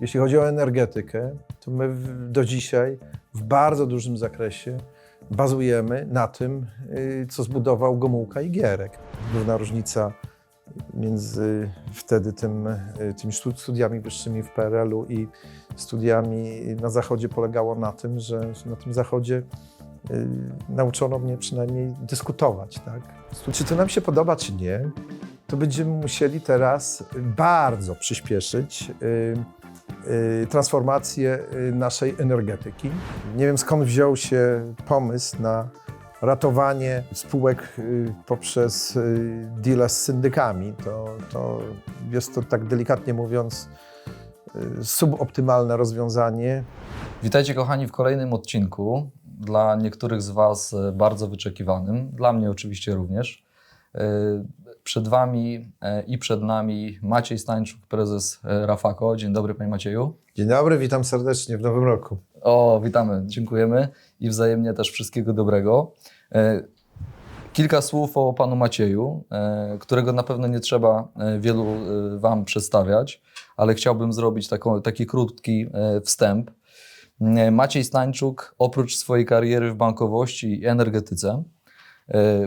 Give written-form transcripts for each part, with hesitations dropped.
Jeśli chodzi o energetykę, to my do dzisiaj w bardzo dużym zakresie bazujemy na tym, co zbudował Gomułka i Gierek. Główna różnica między wtedy tymi studiami wyższymi w PRL-u i studiami na Zachodzie polegało na tym, że na tym Zachodzie nauczono mnie przynajmniej dyskutować. Tak? Czy to nam się podoba, czy nie, to będziemy musieli teraz bardzo przyspieszyć transformację naszej energetyki. Nie wiem, skąd wziął się pomysł na ratowanie spółek poprzez deale z syndykami. To jest to, tak delikatnie mówiąc, suboptymalne rozwiązanie. Witajcie kochani w kolejnym odcinku, dla niektórych z Was bardzo wyczekiwanym, dla mnie oczywiście również. Przed Wami i przed nami Maciej Stańczuk, prezes Rafako. Dzień dobry Panie Macieju. Dzień dobry, witam serdecznie w nowym roku. O, witamy, dziękujemy i wzajemnie też wszystkiego dobrego. Kilka słów o Panu Macieju, którego na pewno nie trzeba wielu Wam przedstawiać, ale chciałbym zrobić taki krótki wstęp. Maciej Stańczuk oprócz swojej kariery w bankowości i energetyce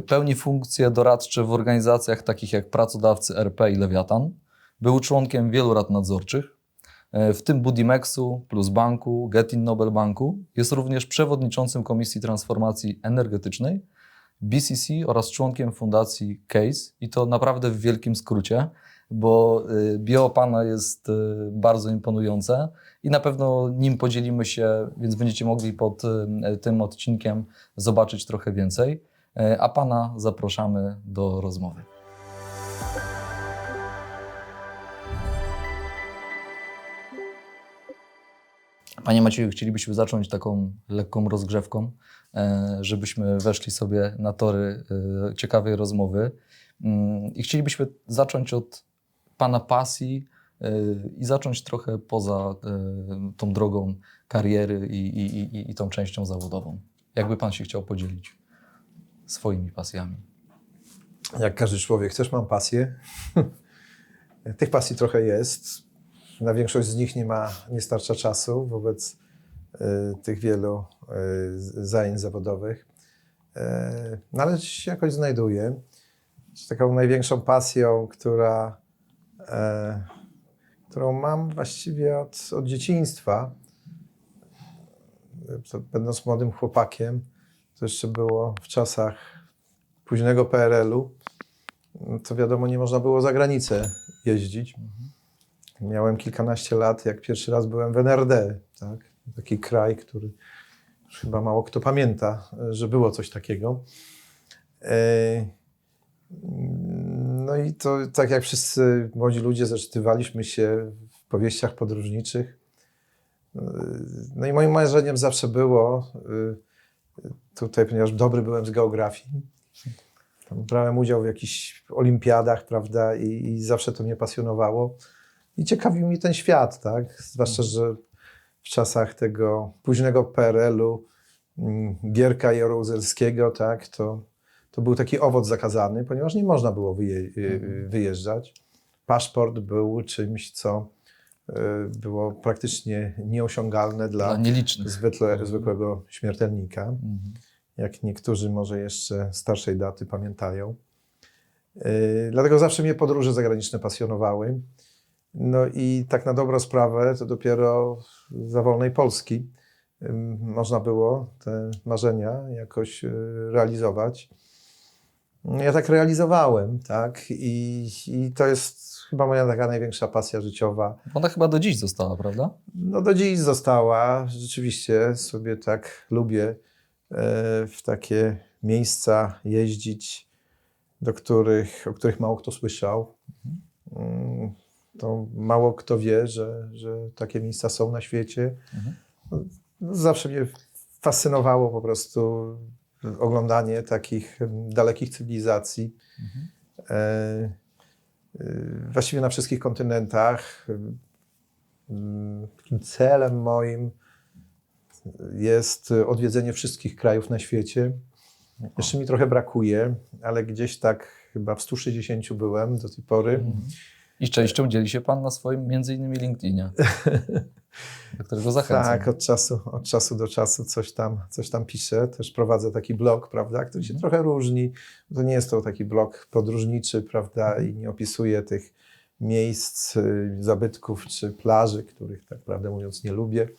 pełni funkcje doradcze w organizacjach takich jak Pracodawcy RP i Lewiatan. Był członkiem wielu rad nadzorczych, w tym Budimexu, Plusbanku, Getin Nobel Banku. Jest również przewodniczącym Komisji Transformacji Energetycznej BCC oraz członkiem fundacji CASE i to naprawdę w wielkim skrócie, bo bio Pana jest bardzo imponujące i na pewno nim podzielimy się, więc będziecie mogli pod tym odcinkiem zobaczyć trochę więcej, a Pana zapraszamy do rozmowy. Panie Macieju, chcielibyśmy zacząć taką lekką rozgrzewką, żebyśmy weszli sobie na tory ciekawej rozmowy. I chcielibyśmy zacząć od Pana pasji i zacząć trochę poza tą drogą kariery i tą częścią zawodową. Jakby Pan się chciał podzielić swoimi pasjami? Jak każdy człowiek, też mam pasję. Tych pasji trochę jest. Na większość z nich nie starcza czasu wobec tych wielu zajęć zawodowych. No ale się jakoś znajduję. Taką największą pasją, którą mam właściwie od dzieciństwa. Będąc młodym chłopakiem, to jeszcze było w czasach późnego PRL-u, to wiadomo, nie można było za granicę jeździć. Miałem kilkanaście lat, jak pierwszy raz byłem w NRD, tak? Taki kraj, który chyba mało kto pamięta, że było coś takiego. No i to tak jak wszyscy młodzi ludzie zaczytywaliśmy się w powieściach podróżniczych. No i moim marzeniem zawsze było, tutaj, ponieważ dobry byłem z geografii, tam brałem udział w jakichś olimpiadach, prawda, i zawsze to mnie pasjonowało. I ciekawił mnie ten świat, tak? Zwłaszcza, że w czasach tego późnego PRL-u, Gierka Jaruzelskiego, tak, to był taki owoc zakazany, ponieważ nie można było wyjeżdżać. Paszport był czymś, co było praktycznie nieosiągalne dla nielicznych. Zwykłego śmiertelnika, jak niektórzy może jeszcze starszej daty pamiętają. Dlatego zawsze mnie podróże zagraniczne pasjonowały. No i tak na dobrą sprawę, to dopiero za wolnej Polski można było te marzenia jakoś realizować. Ja tak realizowałem, tak? I to jest chyba moja taka największa pasja życiowa. Ona chyba do dziś została, prawda? No do dziś została. Rzeczywiście sobie tak lubię w takie miejsca jeździć, o których mało kto słyszał. To mało kto wie, że takie miejsca są na świecie. No, zawsze mnie fascynowało po prostu oglądanie takich dalekich cywilizacji. Właściwie na wszystkich kontynentach. Takim celem moim jest odwiedzenie wszystkich krajów na świecie. Jeszcze mi trochę brakuje, ale gdzieś tak chyba w 160 byłem do tej pory. I częścią dzieli się pan na swoim między innymi LinkedInie, do którego zachęcam. Tak, od czasu do czasu coś tam piszę. Też prowadzę taki blog, prawda, który się trochę różni. To nie jest to taki blog podróżniczy, prawda, i nie opisuje tych miejsc, zabytków czy plaży, których tak prawdę mówiąc nie lubię,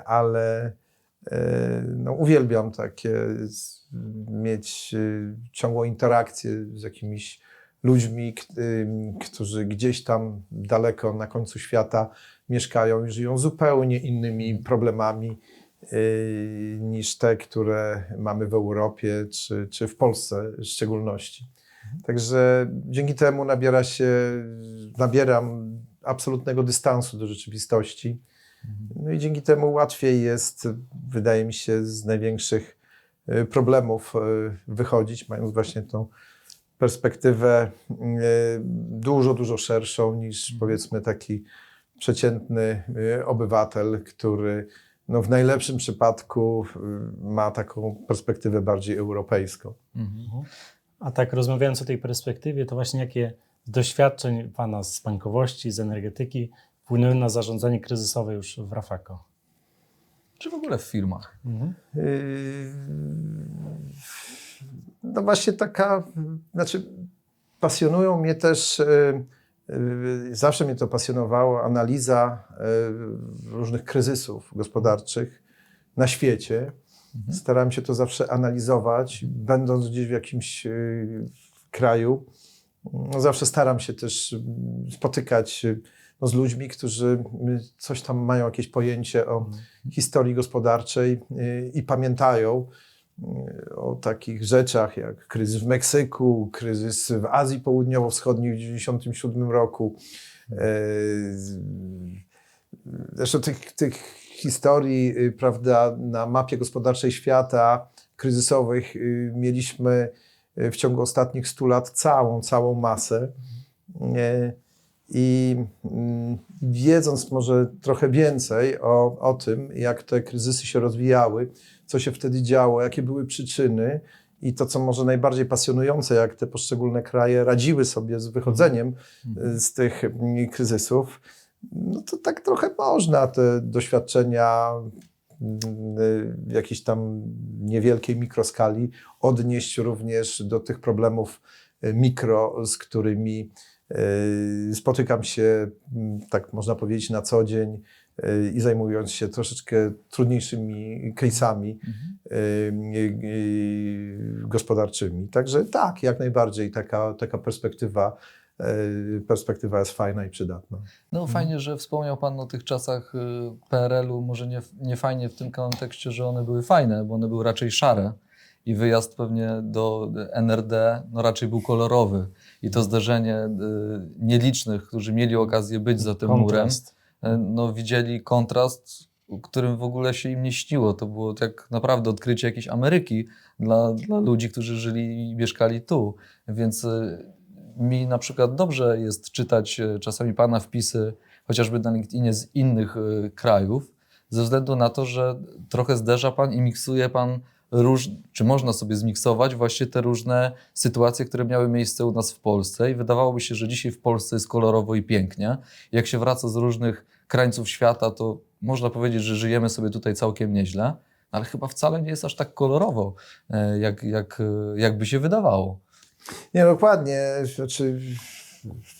ale no, uwielbiam mieć ciągłą interakcję z jakimiś ludźmi, którzy gdzieś tam daleko na końcu świata mieszkają i żyją zupełnie innymi problemami niż te, które mamy w Europie czy w Polsce w szczególności. Także dzięki temu nabieram absolutnego dystansu do rzeczywistości. No i dzięki temu łatwiej jest, wydaje mi się, z największych problemów wychodzić, mając właśnie tą perspektywę dużo szerszą niż powiedzmy taki przeciętny obywatel, który no, w najlepszym przypadku ma taką perspektywę bardziej europejską. A tak rozmawiając o tej perspektywie, to właśnie jakie doświadczeń Pana z bankowości, z energetyki wpłynęły na zarządzanie kryzysowe już w Rafako? Czy w ogóle w firmach? No właśnie pasjonują mnie też, zawsze mnie to pasjonowało, analiza różnych kryzysów gospodarczych na świecie. Starałem się to zawsze analizować, będąc gdzieś w jakimś kraju. No zawsze staram się też spotykać z ludźmi, którzy coś tam mają jakieś pojęcie o historii gospodarczej i pamiętają o takich rzeczach jak kryzys w Meksyku, kryzys w Azji Południowo-Wschodniej w 1997 roku. Zresztą tych historii, prawda, na mapie gospodarczej świata kryzysowych mieliśmy w ciągu ostatnich 100 lat całą masę. I wiedząc może trochę więcej o tym, jak te kryzysy się rozwijały, co się wtedy działo, jakie były przyczyny i to, co może najbardziej pasjonujące, jak te poszczególne kraje radziły sobie z wychodzeniem z tych kryzysów, no to tak trochę można te doświadczenia w jakiejś tam niewielkiej mikroskali odnieść również do tych problemów mikro, z którymi spotykam się, tak można powiedzieć, na co dzień i zajmując się troszeczkę trudniejszymi case'ami gospodarczymi. Także tak, jak najbardziej taka perspektywa jest fajna i przydatna. No fajnie, że wspomniał Pan o tych czasach PRL-u, może nie fajnie w tym kontekście, że one były fajne, bo one były raczej szare i wyjazd pewnie do NRD no raczej był kolorowy i to zderzenie nielicznych, którzy mieli okazję być za tym murem, no widzieli kontrast, którym w ogóle się im nie śniło. To było tak naprawdę odkrycie jakiejś Ameryki dla ludzi, którzy żyli i mieszkali tu, więc mi na przykład dobrze jest czytać czasami Pana wpisy, chociażby na LinkedInie z innych krajów, ze względu na to, że trochę zderza Pan i miksuje Pan czy można sobie zmiksować właśnie te różne sytuacje, które miały miejsce u nas w Polsce i wydawałoby się, że dzisiaj w Polsce jest kolorowo i pięknie. Jak się wraca z różnych krańców świata, to można powiedzieć, że żyjemy sobie tutaj całkiem nieźle, ale chyba wcale nie jest aż tak kolorowo, jakby się wydawało. Nie, dokładnie. Znaczy,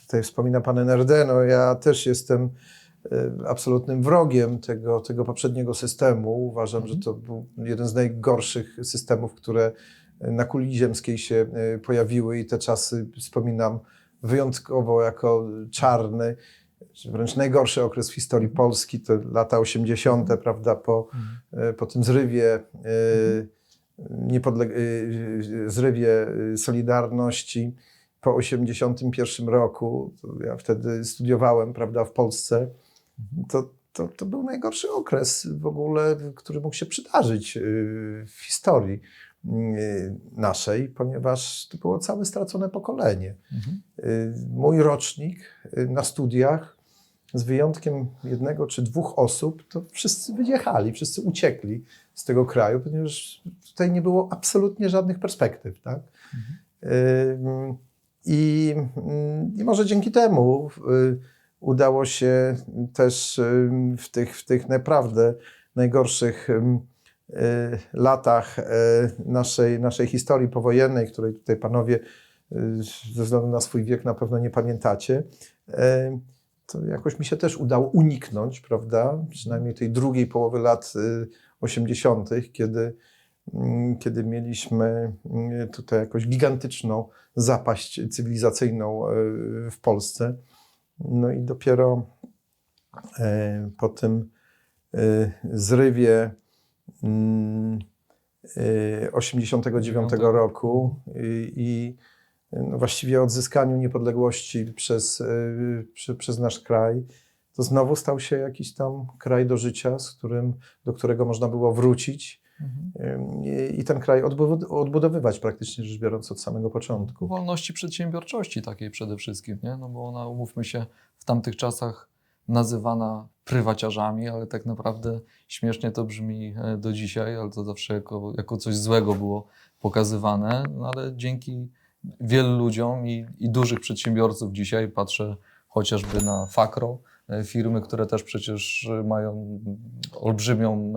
tutaj wspomina Pan NRD, no ja też jestem absolutnym wrogiem tego poprzedniego systemu. Uważam, że to był jeden z najgorszych systemów, które na kuli ziemskiej się pojawiły i te czasy wspominam wyjątkowo jako czarny, czy wręcz najgorszy okres w historii Polski, to lata 80., prawda, po tym zrywie Solidarności po 81 roku. Ja wtedy studiowałem, prawda, w Polsce. To był najgorszy okres w ogóle, który mógł się przydarzyć w historii naszej, ponieważ to było całe stracone pokolenie. Mój rocznik na studiach, z wyjątkiem 1 czy 2 osób, to wszyscy wyjechali, wszyscy uciekli z tego kraju, ponieważ tutaj nie było absolutnie żadnych perspektyw. Tak? I może dzięki temu udało się też w tych naprawdę najgorszych latach naszej historii powojennej, której tutaj panowie ze względu na swój wiek na pewno nie pamiętacie, to jakoś mi się też udało uniknąć, prawda, przynajmniej tej drugiej połowy lat 80., kiedy mieliśmy tutaj jakąś gigantyczną zapaść cywilizacyjną w Polsce. No i dopiero po tym zrywie 89 roku i no właściwie odzyskaniu niepodległości przez nasz kraj, to znowu stał się jakiś tam kraj do życia, do którego można było wrócić i ten kraj odbudowywać praktycznie rzecz biorąc od samego początku. Wolności przedsiębiorczości takiej przede wszystkim, nie? No bo ona, umówmy się, w tamtych czasach nazywana prywaciarzami, ale tak naprawdę śmiesznie to brzmi do dzisiaj, ale to zawsze jako coś złego było pokazywane, no ale dzięki wielu ludziom i dużych przedsiębiorców dzisiaj, patrzę chociażby na Fakro, firmy, które też przecież mają olbrzymią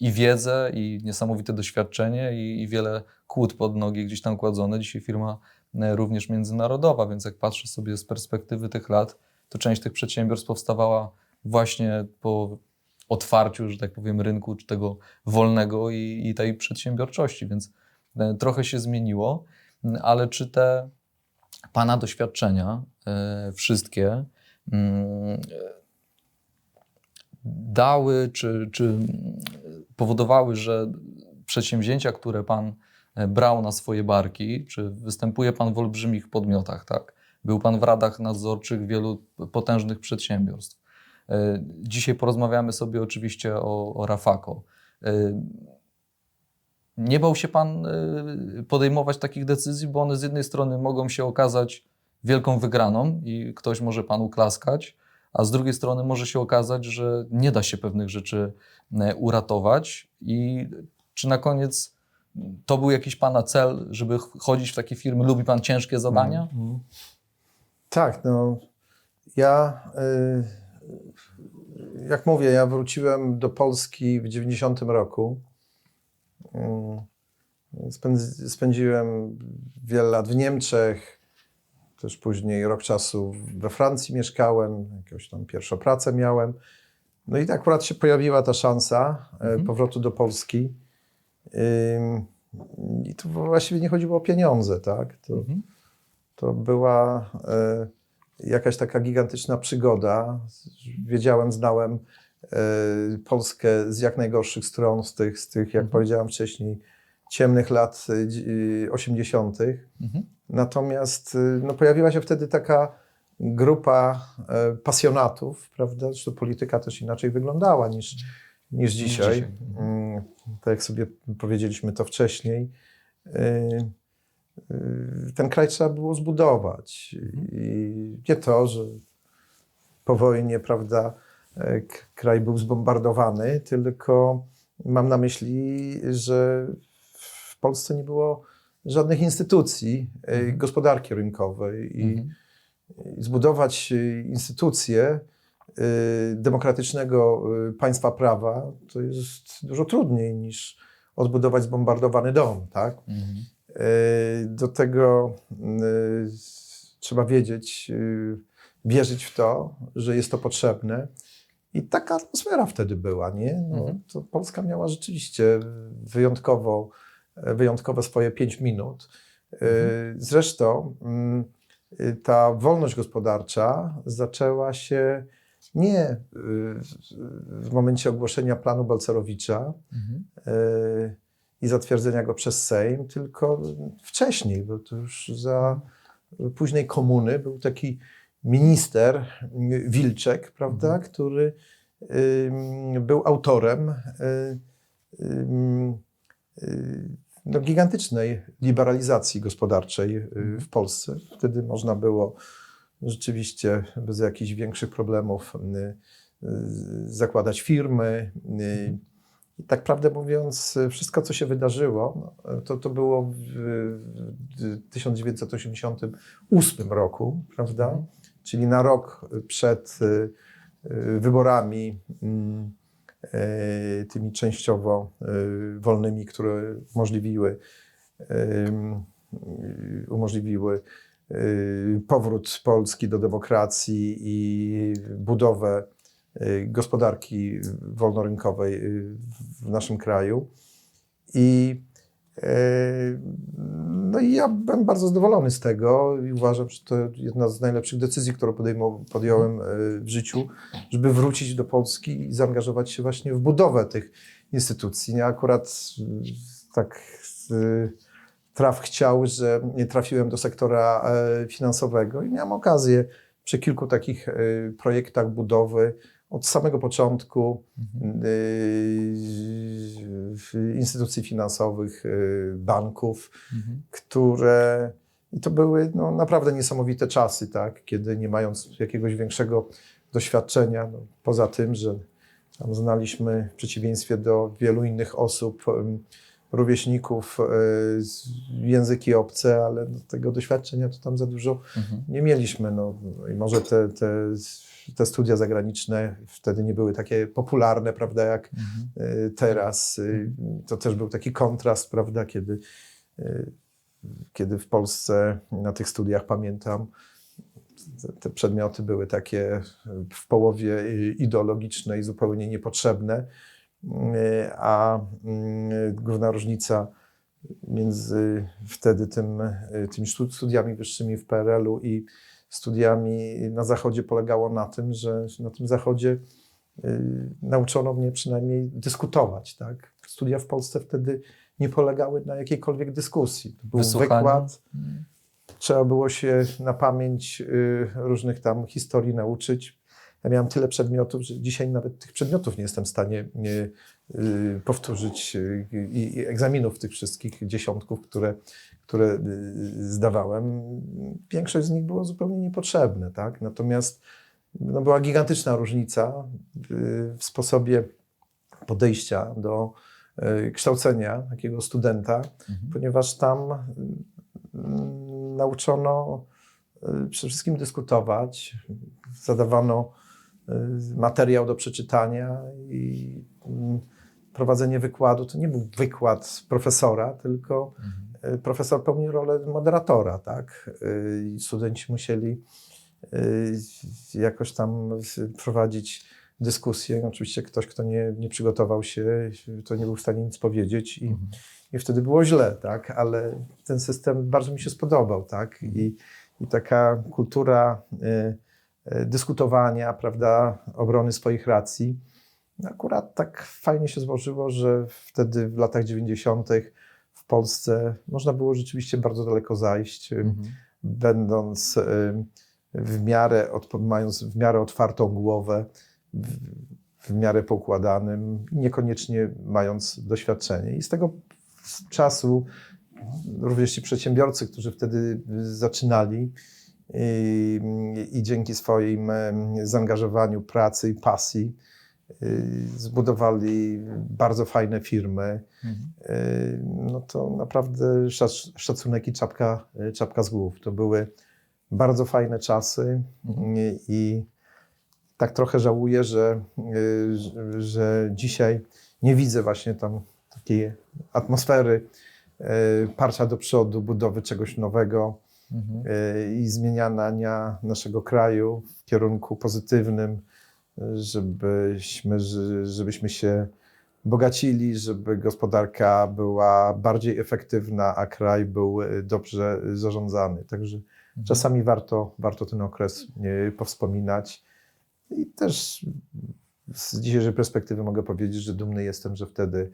i wiedzę, i niesamowite doświadczenie, i wiele kłód pod nogi gdzieś tam kładzone. Dzisiaj firma również międzynarodowa, więc jak patrzę sobie z perspektywy tych lat, to część tych przedsiębiorstw powstawała właśnie po otwarciu, że tak powiem, rynku, czy tego wolnego i tej przedsiębiorczości, więc trochę się zmieniło, ale czy te Pana doświadczenia, wszystkie, dały, czy powodowały, że przedsięwzięcia, które Pan brał na swoje barki, czy występuje Pan w olbrzymich podmiotach, tak? Był Pan w radach nadzorczych wielu potężnych przedsiębiorstw. Dzisiaj porozmawiamy sobie oczywiście o Rafako. Nie bał się Pan podejmować takich decyzji, bo one z jednej strony mogą się okazać wielką wygraną i ktoś może Panu klaskać, a z drugiej strony może się okazać, że nie da się pewnych rzeczy uratować. I czy na koniec to był jakiś Pana cel, żeby chodzić w takie firmy? Lubi Pan ciężkie zadania? Tak, no ja, jak mówię, ja wróciłem do Polski w 90 roku. Spędziłem wiele lat w Niemczech, też później rok czasu we Francji mieszkałem, jakąś tam pierwszą pracę miałem. No i tak akurat się pojawiła ta szansa powrotu do Polski. I tu właściwie nie chodziło o pieniądze, tak? To była jakaś taka gigantyczna przygoda. Wiedziałem, znałem Polskę z jak najgorszych stron, z tych jak powiedziałem wcześniej, ciemnych lat 80. Natomiast no, pojawiła się wtedy taka grupa pasjonatów, prawda? Zresztą polityka też inaczej wyglądała niż dzisiaj. Tak jak sobie powiedzieliśmy to wcześniej. Ten kraj trzeba było zbudować. I nie to, że po wojnie, prawda, kraj był zbombardowany, tylko mam na myśli, że w Polsce nie było żadnych instytucji gospodarki rynkowej i zbudować instytucje demokratycznego państwa prawa to jest dużo trudniej niż odbudować zbombardowany dom, tak? Do tego trzeba wiedzieć, wierzyć w to, że jest to potrzebne. I taka atmosfera wtedy była, nie? No, to Polska miała rzeczywiście wyjątkowe swoje 5 minut. Zresztą ta wolność gospodarcza zaczęła się nie w momencie ogłoszenia planu Balcerowicza i zatwierdzenia go przez Sejm, tylko wcześniej, bo to już za późnej komuny był taki minister Wilczek, prawda, który był autorem no, gigantycznej liberalizacji gospodarczej w Polsce. Wtedy można było rzeczywiście bez jakichś większych problemów zakładać firmy, I tak prawdę mówiąc, wszystko, co się wydarzyło, to było w 1988 roku, prawda? Czyli na rok przed wyborami tymi częściowo wolnymi, które umożliwiły powrót Polski do demokracji i budowę gospodarki wolnorynkowej w naszym kraju. No i ja byłem bardzo zadowolony z tego i uważam, że to jedna z najlepszych decyzji, którą podjąłem w życiu, żeby wrócić do Polski i zaangażować się właśnie w budowę tych instytucji. Ja akurat tak traf chciał, że nie trafiłem do sektora finansowego i miałem okazję przy kilku takich projektach budowy od samego początku instytucji finansowych, banków, i to były naprawdę niesamowite czasy, tak? Kiedy nie mając jakiegoś większego doświadczenia, poza tym, że tam znaliśmy w przeciwieństwie do wielu innych osób, rówieśników, języki obce, ale tego doświadczenia to tam za dużo nie mieliśmy. I może te studia zagraniczne wtedy nie były takie popularne, prawda, jak teraz. To też był taki kontrast, prawda, kiedy w Polsce na tych studiach, pamiętam, te przedmioty były takie w połowie ideologiczne i zupełnie niepotrzebne, a główna różnica między wtedy tymi studiami wyższymi w PRL-u i studiami na Zachodzie polegało na tym, że na tym Zachodzie nauczono mnie przynajmniej dyskutować. Tak? Studia w Polsce wtedy nie polegały na jakiejkolwiek dyskusji. To był wykład, trzeba było się na pamięć różnych tam historii nauczyć. Ja miałem tyle przedmiotów, że dzisiaj nawet tych przedmiotów nie jestem w stanie powtórzyć i egzaminów tych wszystkich dziesiątków, które zdawałem. Większość z nich było zupełnie niepotrzebne, tak? Natomiast była gigantyczna różnica w sposobie podejścia do kształcenia takiego studenta, ponieważ tam nauczono przede wszystkim dyskutować, zadawano materiał do przeczytania i prowadzenie wykładu to nie był wykład profesora, tylko profesor pełnił rolę moderatora, tak? I studenci musieli jakoś tam prowadzić dyskusję. Oczywiście ktoś, kto nie przygotował się, to nie był w stanie nic powiedzieć i wtedy było źle, tak? Ale ten system bardzo mi się spodobał, tak? I taka kultura dyskutowania, prawda, obrony swoich racji. Akurat tak fajnie się złożyło, że wtedy w latach 90. w Polsce można było rzeczywiście bardzo daleko zajść, będąc mając w miarę otwartą głowę, w miarę poukładanym, niekoniecznie mając doświadczenie. I z tego czasu również ci przedsiębiorcy, którzy wtedy zaczynali i dzięki swoim zaangażowaniu, pracy i pasji zbudowali bardzo fajne firmy, no to naprawdę szacunek i czapka z głów. To były bardzo fajne czasy i tak trochę żałuję, że dzisiaj nie widzę właśnie tam takiej atmosfery parcia do przodu, budowy czegoś nowego i zmieniania naszego kraju w kierunku pozytywnym, żebyśmy się bogacili, żeby gospodarka była bardziej efektywna, a kraj był dobrze zarządzany. Także czasami warto ten okres powspominać. I też z dzisiejszej perspektywy mogę powiedzieć, że dumny jestem, że wtedy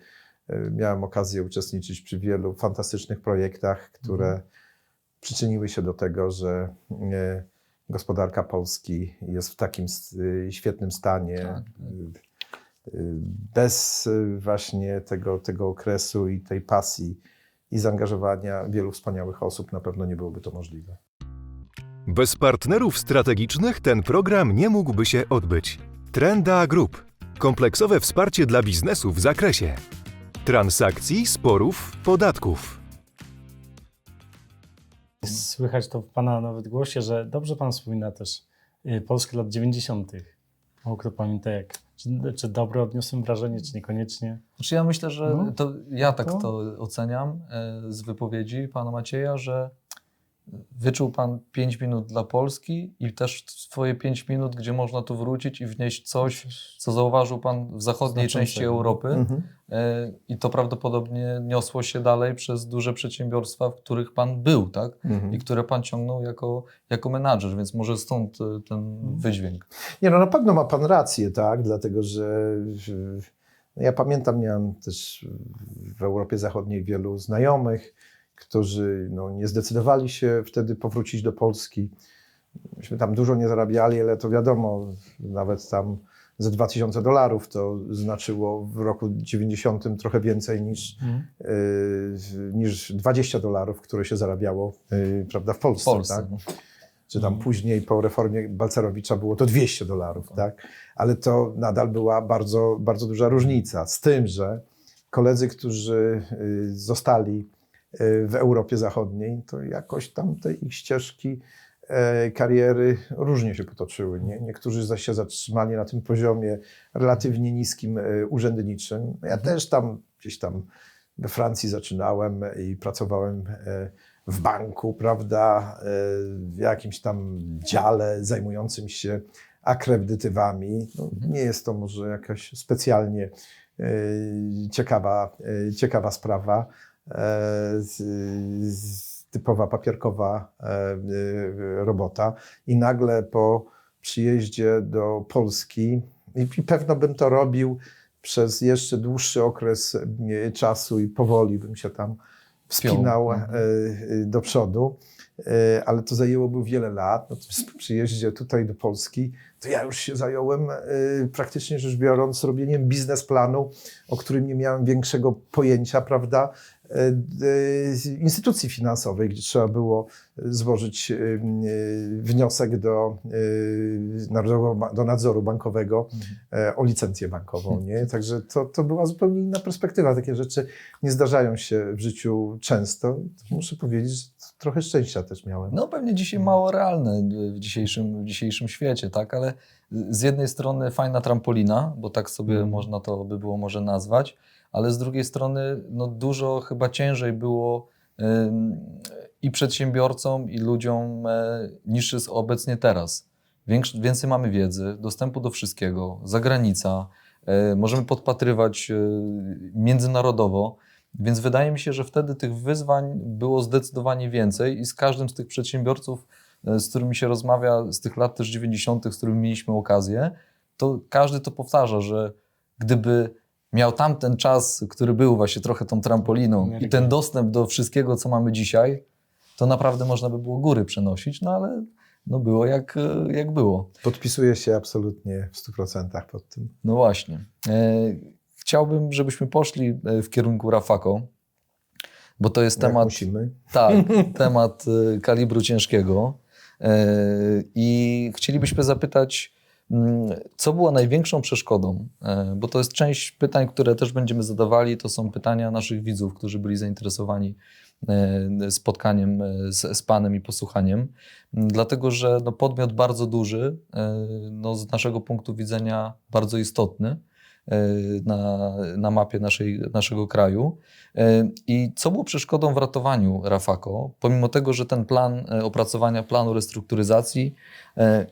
miałem okazję uczestniczyć przy wielu fantastycznych projektach, które przyczyniły się do tego, że gospodarka Polski jest w takim świetnym stanie. Tak. Bez właśnie tego okresu i tej pasji i zaangażowania wielu wspaniałych osób na pewno nie byłoby to możliwe. Bez partnerów strategicznych ten program nie mógłby się odbyć. Trenda Group. Kompleksowe wsparcie dla biznesu w zakresie transakcji, sporów, podatków. Słychać to w Pana nawet głosie, że dobrze Pan wspomina też Polskę lat 90. Mało kto pamięta jak. Czy dobre odniosłem wrażenie, czy niekoniecznie? Znaczy ja myślę, że No. to ja tak To- to oceniam z wypowiedzi pana Macieja, że wyczuł pan 5 minut dla Polski i też swoje 5 minut, gdzie można tu wrócić i wnieść coś, co zauważył pan w zachodniej części Znaczącego. Europy. Mhm. I to prawdopodobnie niosło się dalej przez duże przedsiębiorstwa, w których pan był, tak? Mhm. I które pan ciągnął jako menadżer, więc może stąd ten wydźwięk. Nie, no na pewno ma pan rację, tak, dlatego że ja pamiętam, miałem też w Europie Zachodniej wielu znajomych, którzy no, nie zdecydowali się wtedy powrócić do Polski. Myśmy tam dużo nie zarabiali, ale to wiadomo, nawet tam ze $2000 to znaczyło w roku 90 trochę więcej niż $20, które się zarabiało, prawda, w Polsce. W Polsce. Tak? Czy tam później po reformie Balcerowicza było to $200, tak? Ale to nadal była bardzo, bardzo duża różnica. Z tym, że koledzy, którzy zostali w Europie Zachodniej, to jakoś tam te ich ścieżki kariery różnie się potoczyły. Niektórzy zaś się zatrzymali na tym poziomie relatywnie niskim urzędniczym. Ja też tam gdzieś tam we Francji zaczynałem i pracowałem w banku, prawda, w jakimś tam dziale zajmującym się akredytywami. No, nie jest to może jakaś specjalnie ciekawa sprawa. Typowa papierkowa robota i nagle po przyjeździe do Polski i pewno bym to robił przez jeszcze dłuższy okres czasu i powoli bym się tam wspinał do przodu, ale to zajęłoby wiele lat. No, po przyjeździe tutaj do Polski to ja już się zająłem praktycznie rzecz biorąc robieniem biznesplanu, o którym nie miałem większego pojęcia, prawda, instytucji finansowej, gdzie trzeba było złożyć wniosek do nadzoru bankowego o licencję bankową. Nie? Także to była zupełnie inna perspektywa. Takie rzeczy nie zdarzają się w życiu często. Muszę powiedzieć, że trochę szczęścia też miałem. No pewnie dzisiaj mało realne w dzisiejszym świecie, tak? Ale z jednej strony fajna trampolina, bo tak sobie można to by było może nazwać, ale z drugiej strony no dużo chyba ciężej było i przedsiębiorcom, i ludziom niż jest obecnie teraz. Więcej mamy wiedzy, dostępu do wszystkiego, zagranica, możemy podpatrywać międzynarodowo, więc wydaje mi się, że wtedy tych wyzwań było zdecydowanie więcej i z każdym z tych przedsiębiorców, z którymi się rozmawia z tych lat też 90., z którymi mieliśmy okazję, to każdy to powtarza, że gdyby miał tamten czas, który był właśnie trochę tą trampoliną i ten dostęp do wszystkiego, co mamy dzisiaj, to naprawdę można by było góry przenosić, no ale no było jak było. Podpisuję się absolutnie w 100% pod tym. No właśnie. Chciałbym, żebyśmy poszli w kierunku Rafako, bo to jest Jak temat... musimy. Tak, temat kalibru ciężkiego. I chcielibyśmy zapytać, co było największą przeszkodą? Bo to jest część pytań, które też będziemy zadawali. To są pytania naszych widzów, którzy byli zainteresowani spotkaniem z Panem i posłuchaniem. Dlatego, że no, podmiot bardzo duży, no, z naszego punktu widzenia bardzo istotny na mapie naszego kraju. I co było przeszkodą w ratowaniu Rafako, pomimo tego, że ten plan opracowania planu restrukturyzacji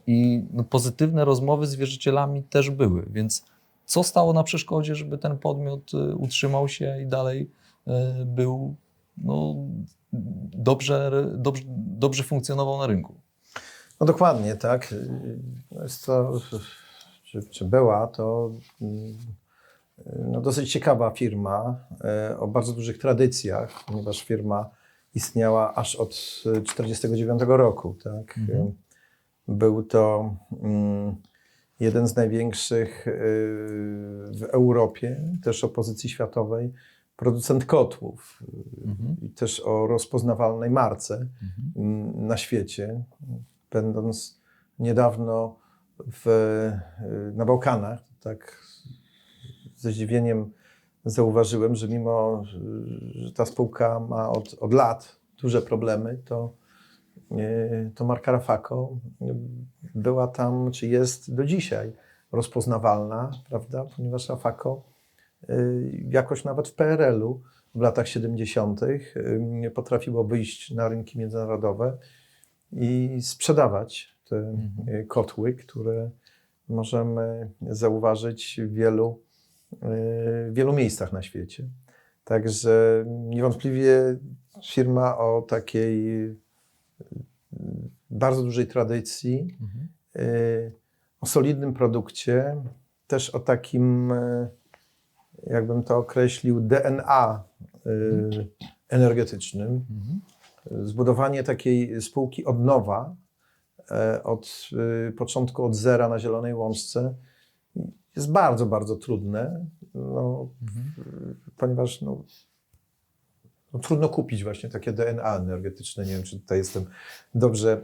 i no, pozytywne rozmowy z wierzycielami też były, więc co stało na przeszkodzie, żeby ten podmiot utrzymał się i dalej był no, dobrze funkcjonował na rynku? No dokładnie, tak. Jest to, czy była to no, dosyć ciekawa firma o bardzo dużych tradycjach, ponieważ firma istniała aż od 1949 roku. Tak? Był to jeden z największych w Europie, też o pozycji światowej, producent kotłów i też o rozpoznawalnej marce na świecie. Będąc niedawno na Bałkanach, tak ze zdziwieniem zauważyłem, że mimo, że ta spółka ma od lat duże problemy, to marka Rafako była tam, czy jest do dzisiaj rozpoznawalna, prawda? Ponieważ Rafako jakoś nawet w PRL-u w latach 70. Potrafiło wyjść na rynki międzynarodowe i sprzedawać te kotły, które możemy zauważyć w wielu miejscach na świecie. Także niewątpliwie firma o takiej bardzo dużej tradycji, o solidnym produkcie, też o takim, jakbym to określił, DNA energetycznym. Zbudowanie takiej spółki od nowa, od początku, od zera na Zielonej Łączce jest bardzo, bardzo trudne, ponieważ trudno kupić właśnie takie DNA energetyczne. Nie wiem, czy tutaj jestem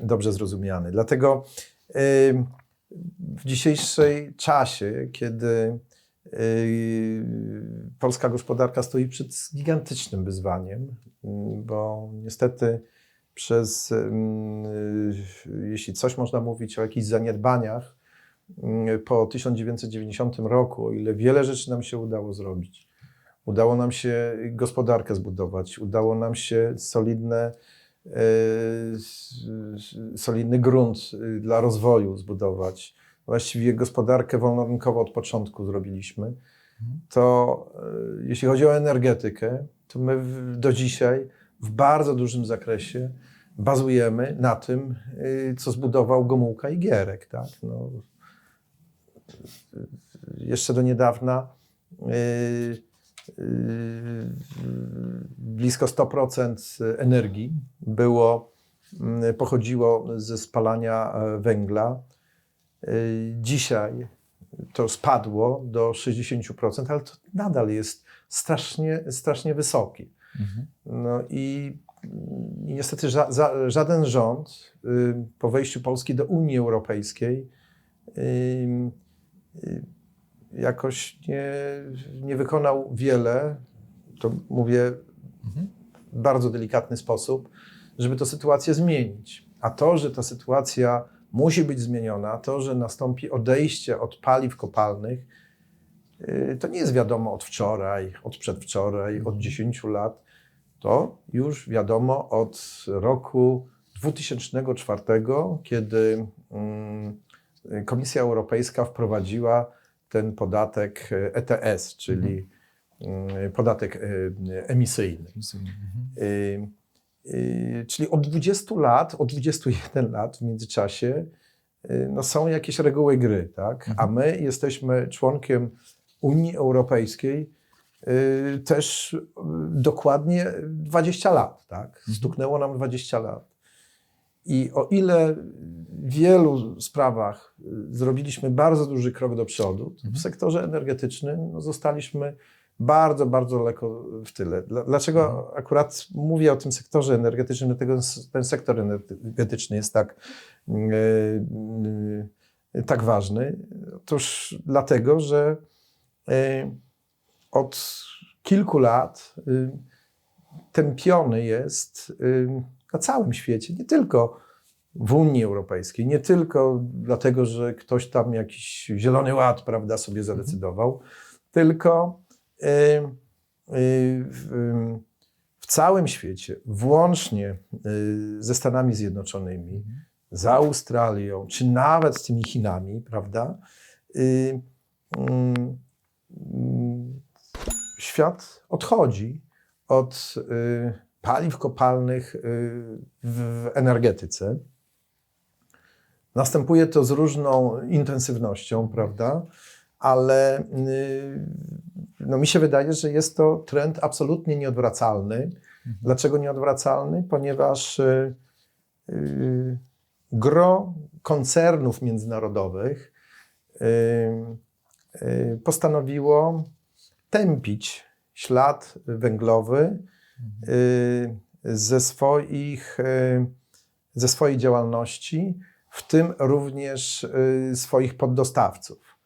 dobrze zrozumiany. Dlatego w dzisiejszym czasie, kiedy polska gospodarka stoi przed gigantycznym wyzwaniem, bo niestety jeśli coś można mówić o jakichś zaniedbaniach po 1990 roku, o ile wiele rzeczy nam się udało zrobić, udało nam się gospodarkę zbudować, udało nam się solidny grunt dla rozwoju zbudować. Właściwie gospodarkę wolnorynkową od początku zrobiliśmy. To jeśli chodzi o energetykę, to my do dzisiaj w bardzo dużym zakresie bazujemy na tym, co zbudował Gomułka i Gierek. Tak? Jeszcze do niedawna blisko 100% energii pochodziło ze spalania węgla. Dzisiaj to spadło do 60%, ale to nadal jest strasznie wysoki. I niestety żaden rząd po wejściu Polski do Unii Europejskiej jakoś nie wykonał wiele, to mówię w bardzo delikatny sposób, żeby tę sytuację zmienić. A to, że ta sytuacja musi być zmieniona, to, że nastąpi odejście od paliw kopalnych, to nie jest wiadomo od wczoraj, od przedwczoraj, od 10 lat. To już wiadomo od roku 2004, kiedy Komisja Europejska wprowadziła ten podatek ETS, czyli podatek emisyjny. Czyli od 20 lat, od 21 lat w międzyczasie są jakieś reguły gry, tak? A my jesteśmy członkiem Unii Europejskiej też dokładnie 20 lat, tak? Stuknęło nam 20 lat. I o ile w wielu sprawach zrobiliśmy bardzo duży krok do przodu, to w sektorze energetycznym zostaliśmy bardzo, bardzo daleko w tyle. Dlaczego akurat mówię o tym sektorze energetycznym? Dlatego ten sektor energetyczny jest tak ważny. Otóż dlatego, że od kilku lat tępiony jest na całym świecie, nie tylko w Unii Europejskiej, nie tylko dlatego, że ktoś tam jakiś zielony ład, prawda, sobie zadecydował, tylko w całym świecie, włącznie ze Stanami Zjednoczonymi, z Australią, czy nawet z tymi Chinami, prawda, świat odchodzi od paliw kopalnych w energetyce. Następuje to z różną intensywnością, prawda? Ale mi się wydaje, że jest to trend absolutnie nieodwracalny. Dlaczego nieodwracalny? Ponieważ gro koncernów międzynarodowych postanowiło tępić ślad węglowy ze swojej działalności, w tym również swoich poddostawców.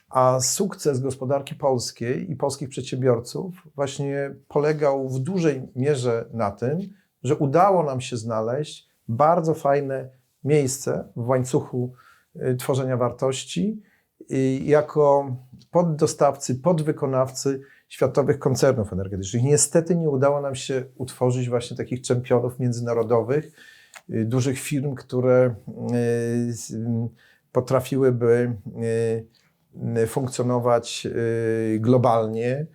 A sukces gospodarki polskiej i polskich przedsiębiorców właśnie polegał w dużej mierze na tym, że udało nam się znaleźć bardzo fajne miejsce w łańcuchu tworzenia wartości jako poddostawcy, podwykonawcy światowych koncernów energetycznych. Niestety nie udało nam się utworzyć właśnie takich czempionów międzynarodowych, dużych firm, które potrafiłyby funkcjonować globalnie.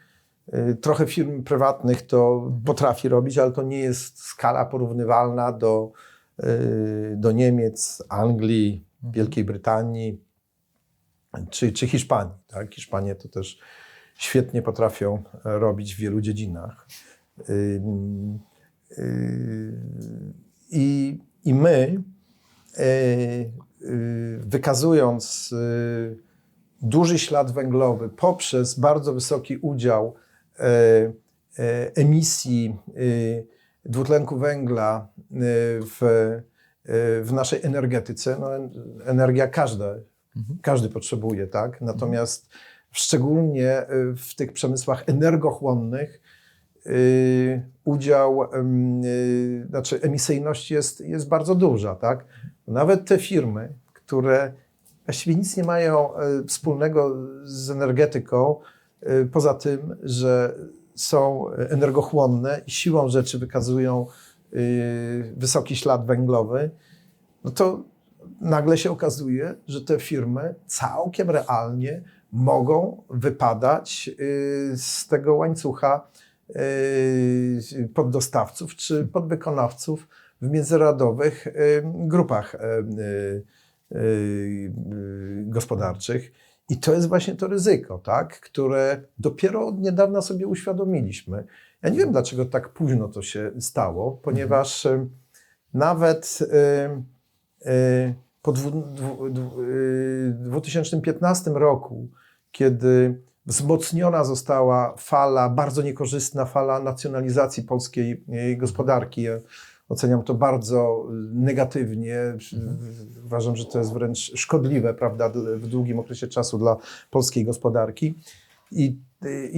Trochę firm prywatnych to potrafi robić, ale to nie jest skala porównywalna do Niemiec, Anglii, Wielkiej Brytanii czy Hiszpanii. Tak? Hiszpanie to też świetnie potrafią robić w wielu dziedzinach. I my, wykazując duży ślad węglowy poprzez bardzo wysoki udział emisji dwutlenku węgla w naszej energetyce, no, energia każdy potrzebuje, tak? Natomiast szczególnie w tych przemysłach energochłonnych udział, znaczy emisyjność jest bardzo duża, tak? Nawet te firmy, które właściwie nic nie mają wspólnego z energetyką, poza tym, że są energochłonne i siłą rzeczy wykazują wysoki ślad węglowy, no to nagle się okazuje, że te firmy całkiem realnie mogą wypadać z tego łańcucha poddostawców czy podwykonawców w międzynarodowych grupach gospodarczych. I to jest właśnie to ryzyko, tak, które dopiero od niedawna sobie uświadomiliśmy. Ja nie wiem, dlaczego tak późno to się stało, ponieważ nawet po 2015 roku, kiedy wzmocniona została fala, bardzo niekorzystna fala nacjonalizacji polskiej gospodarki, ja oceniam to bardzo negatywnie. Uważam, że to jest wręcz szkodliwe, prawda, w długim okresie czasu dla polskiej gospodarki. I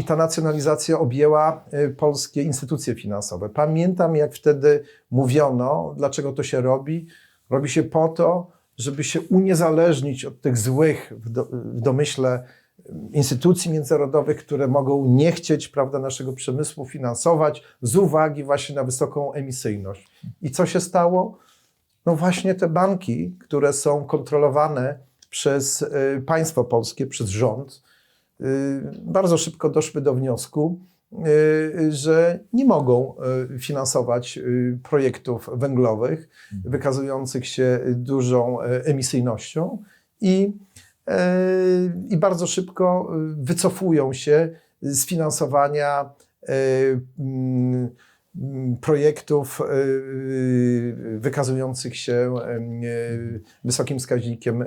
ta nacjonalizacja objęła polskie instytucje finansowe. Pamiętam, jak wtedy mówiono, dlaczego to się robi. Robi się po to, żeby się uniezależnić od tych złych w domyśle instytucji międzynarodowych, które mogą nie chcieć, prawda, naszego przemysłu finansować z uwagi właśnie na wysoką emisyjność. I co się stało? No właśnie te banki, które są kontrolowane przez państwo polskie, przez rząd, bardzo szybko doszły do wniosku, że nie mogą finansować projektów węglowych wykazujących się dużą emisyjnością i bardzo szybko wycofują się z finansowania projektów wykazujących się wysokim wskaźnikiem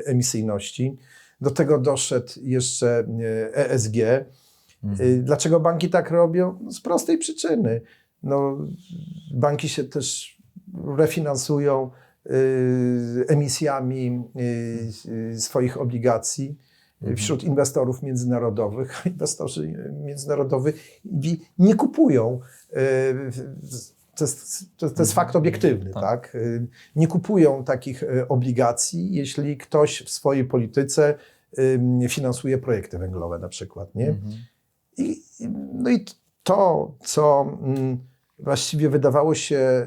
emisyjności. Do tego doszedł jeszcze ESG. Dlaczego banki tak robią? No z prostej przyczyny. No, banki się też refinansują emisjami swoich obligacji wśród inwestorów międzynarodowych. Inwestorzy międzynarodowi nie kupują, to jest fakt obiektywny, tak? Nie kupują takich obligacji, jeśli ktoś w swojej polityce finansuje projekty węglowe na przykład, nie? No i to, co właściwie wydawało się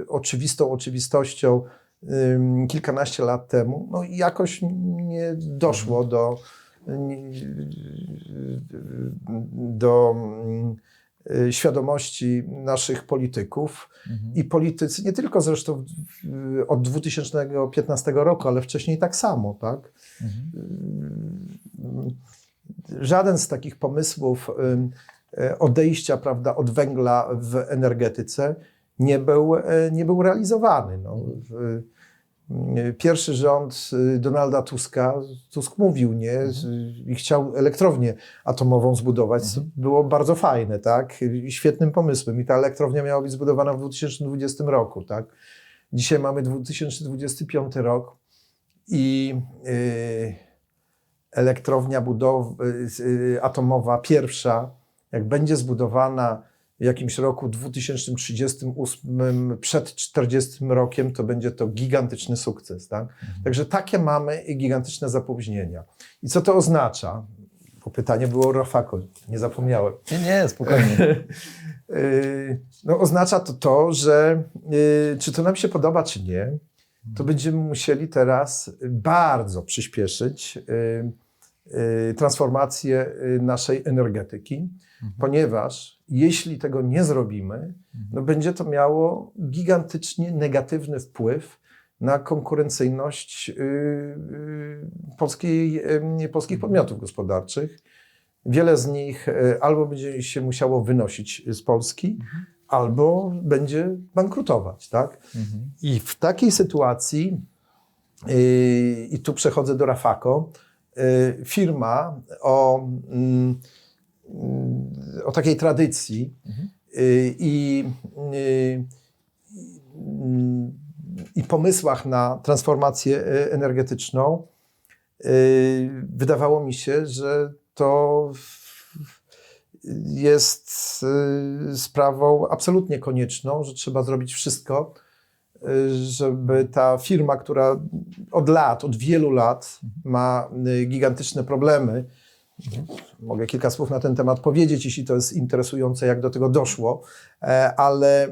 oczywistą oczywistością kilkanaście lat temu, no jakoś nie doszło do świadomości naszych polityków. I politycy, nie tylko zresztą od 2015 roku, ale wcześniej tak samo, tak? Żaden z takich pomysłów odejścia, prawda, od węgla w energetyce nie był realizowany. No. Pierwszy rząd Donalda Tuska, Tusk mówił, nie, i chciał elektrownię atomową zbudować, co było bardzo fajne, tak, i świetnym pomysłem. I ta elektrownia miała być zbudowana w 2020 roku, tak. Dzisiaj mamy 2025 rok i elektrownia atomowa pierwsza, jak będzie zbudowana w jakimś roku 2038 przed 40 rokiem, to będzie to gigantyczny sukces. Tak? Także takie mamy gigantyczne zapóźnienia. I co to oznacza? Bo pytanie było o Rafako, nie zapomniałem. Nie, spokojnie. No, oznacza to, że czy to nam się podoba, czy nie, to będziemy musieli teraz bardzo przyspieszyć transformację naszej energetyki, ponieważ jeśli tego nie zrobimy, no będzie to miało gigantycznie negatywny wpływ na konkurencyjność polskich podmiotów gospodarczych. Wiele z nich albo będzie się musiało wynosić z Polski, albo będzie bankrutować. Tak? I w takiej sytuacji, i tu przechodzę do Rafako, firma o takiej tradycji i pomysłach na transformację energetyczną, wydawało mi się, że to jest sprawą absolutnie konieczną, że trzeba zrobić wszystko, żeby ta firma, która od wielu lat ma gigantyczne problemy, mogę kilka słów na ten temat powiedzieć, jeśli to jest interesujące, jak do tego doszło, ale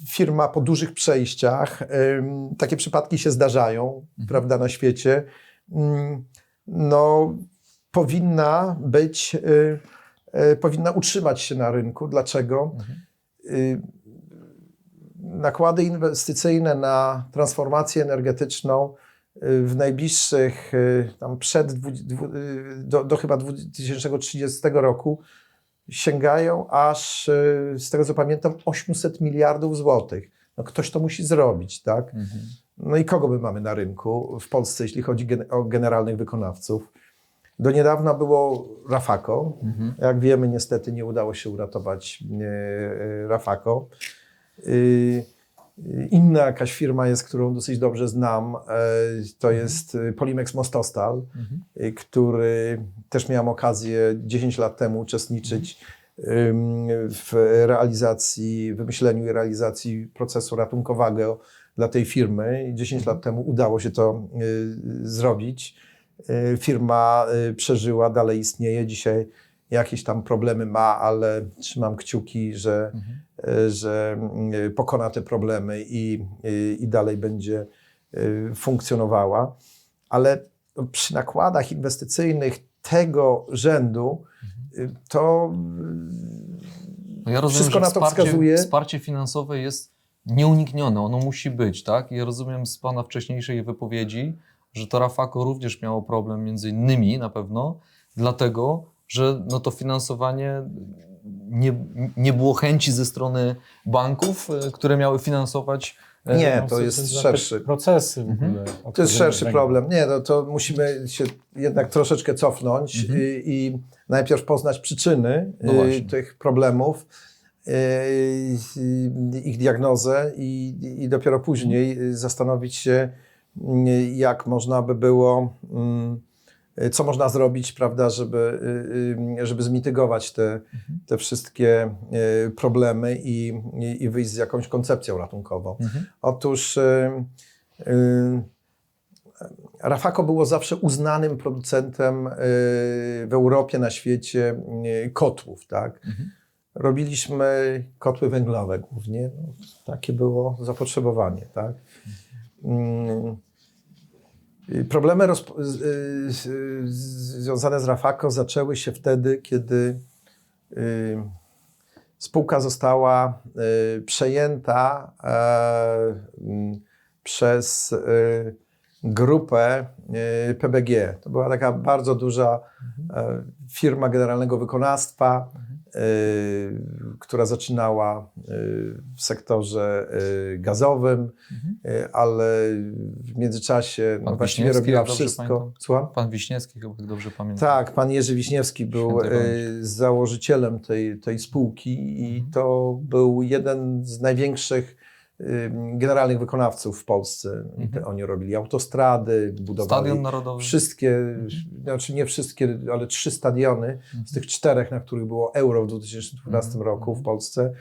firma po dużych przejściach, takie przypadki się zdarzają, prawda, na świecie, no, powinna utrzymać się na rynku. Dlaczego? Nakłady inwestycyjne na transformację energetyczną w najbliższych, tam do chyba 2030 roku sięgają aż, z tego co pamiętam, 800 miliardów złotych. No ktoś to musi zrobić, tak? No i kogo my mamy na rynku w Polsce, jeśli chodzi o generalnych wykonawców? Do niedawna było Rafako. Jak wiemy, niestety nie udało się uratować Rafako. Inna jakaś firma jest, którą dosyć dobrze znam, to jest Polimex Mostostal, który też miałem okazję 10 lat temu uczestniczyć w wymyśleniu i realizacji procesu ratunkowego dla tej firmy. 10 lat temu udało się to zrobić. Firma przeżyła, dalej istnieje. Dzisiaj jakieś tam problemy ma, ale trzymam kciuki, że pokona te problemy i dalej będzie funkcjonowała. Ale przy nakładach inwestycyjnych tego rzędu to No ja rozumiem, wszystko że na to wskazuje. Wsparcie finansowe jest nieuniknione, ono musi być, tak? I ja rozumiem z Pana wcześniejszej wypowiedzi, że to Rafako również miało problem między innymi na pewno, dlatego, że no to finansowanie nie było chęci ze strony banków, które miały finansować. Nie, to jest szerszy. Procesy w ogóle. To jest szerszy problem. Nie, no to musimy się jednak troszeczkę cofnąć i najpierw poznać przyczyny tych problemów, ich diagnozę i dopiero później zastanowić się, jak można by było, co można zrobić, prawda, żeby zmitygować te wszystkie problemy i wyjść z jakąś koncepcją ratunkową. Otóż Rafako było zawsze uznanym producentem w Europie, na świecie kotłów, tak? Robiliśmy kotły węglowe głównie, no, takie było zapotrzebowanie, tak? Problemy związane z Rafako zaczęły się wtedy, kiedy spółka została przejęta przez grupę PBG. To była taka bardzo duża firma generalnego wykonawstwa, która zaczynała w sektorze gazowym, ale w międzyczasie no, właściwie robiła wszystko. Słucham? Pan Wiśniewski, chyba dobrze pamiętam. Tak, pan Jerzy Wiśniewski był założycielem tej spółki i to był jeden z największych generalnych wykonawców w Polsce. Oni robili autostrady, budowali Stadion Narodowy. wszystkie, znaczy nie wszystkie, ale 3 stadiony z tych 4, na których było Euro w 2012 roku w Polsce.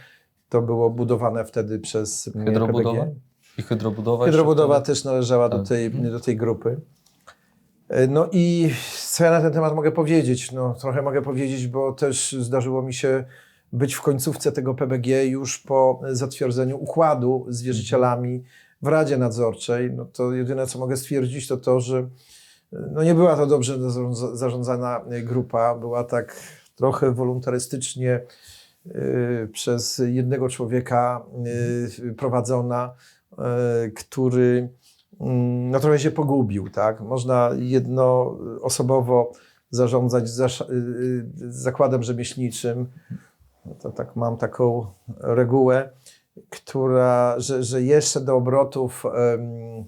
To było budowane wtedy przez Hydrobudowa? PBG. I hydrobudowa. Hydrobudowa jeszcze też należała Tak. do tej grupy. No i co ja na ten temat mogę powiedzieć? No, trochę mogę powiedzieć, bo też zdarzyło mi się być w końcówce tego PBG już po zatwierdzeniu układu z wierzycielami w Radzie Nadzorczej. No to jedyne, co mogę stwierdzić, to to, że no nie była to dobrze zarządzana grupa. Była tak trochę wolontarystycznie przez jednego człowieka prowadzona, który no trochę się pogubił, tak? Można jednoosobowo zarządzać zakładem rzemieślniczym. To tak mam taką regułę, że jeszcze do obrotów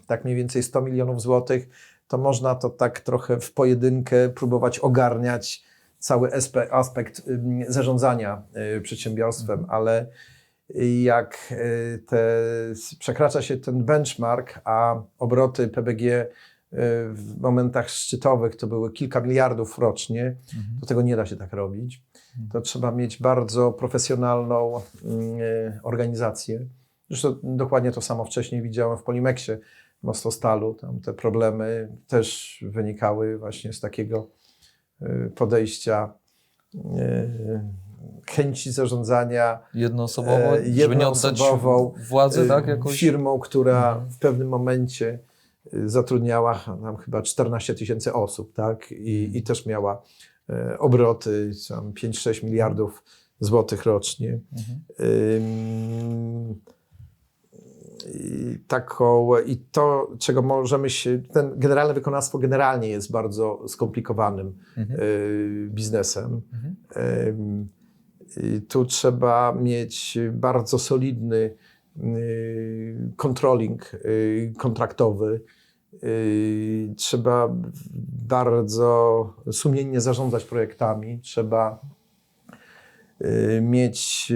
tak mniej więcej 100 milionów złotych, to można to tak trochę w pojedynkę próbować ogarniać cały aspekt zarządzania przedsiębiorstwem, ale jak przekracza się ten benchmark, a obroty PBG w momentach szczytowych to były kilka miliardów rocznie, to tego nie da się tak robić. To trzeba mieć bardzo profesjonalną organizację. Zresztą dokładnie to samo wcześniej widziałem w Polimexie, w Mostostalu. Tam te problemy też wynikały właśnie z takiego podejścia, chęci zarządzania jednoosobowo, żeby nie oddać władzy, tak? Jakoś? Firmą, która w pewnym momencie zatrudniała tam chyba 14 000 osób, tak? I też miała obroty tam 5-6 miliardów złotych rocznie. I to, czego możemy się... Generalne wykonawstwo generalnie jest bardzo skomplikowanym biznesem. Tu trzeba mieć bardzo solidny controlling kontraktowy. Trzeba bardzo sumiennie zarządzać projektami. Trzeba mieć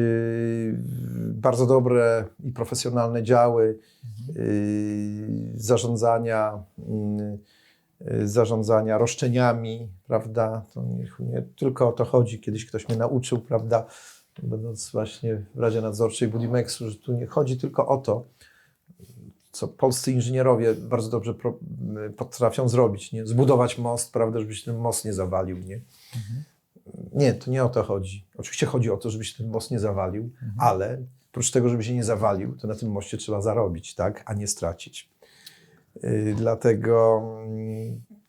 bardzo dobre i profesjonalne działy zarządzania roszczeniami, prawda? To nie tylko o to chodzi. Kiedyś ktoś mnie nauczył, prawda, będąc właśnie w Radzie Nadzorczej Budimexu, że tu nie chodzi tylko o to, co polscy inżynierowie bardzo dobrze potrafią zrobić, nie? Zbudować most, prawda, żeby się ten most nie zawalił, nie? Nie, to nie o to chodzi. Oczywiście chodzi o to, żeby się ten most nie zawalił, ale oprócz tego, żeby się nie zawalił, to na tym moście trzeba zarobić, tak, a nie stracić. Dlatego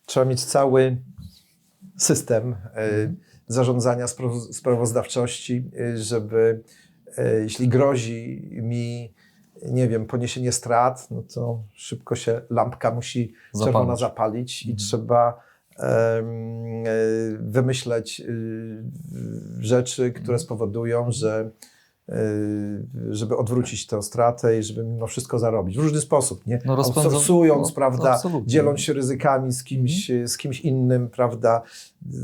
trzeba mieć cały system zarządzania sprawozdawczości, żeby jeśli grozi mi, nie wiem, poniesienie strat, no to szybko się lampka musi czerwona zapalić i trzeba wymyśleć rzeczy, które spowodują, żeby odwrócić tę stratę i żeby mimo wszystko zarobić. W różny sposób, nie? No, Outsourcując, prawda, absolutnie. dzieląc się ryzykami z kimś innym, prawda,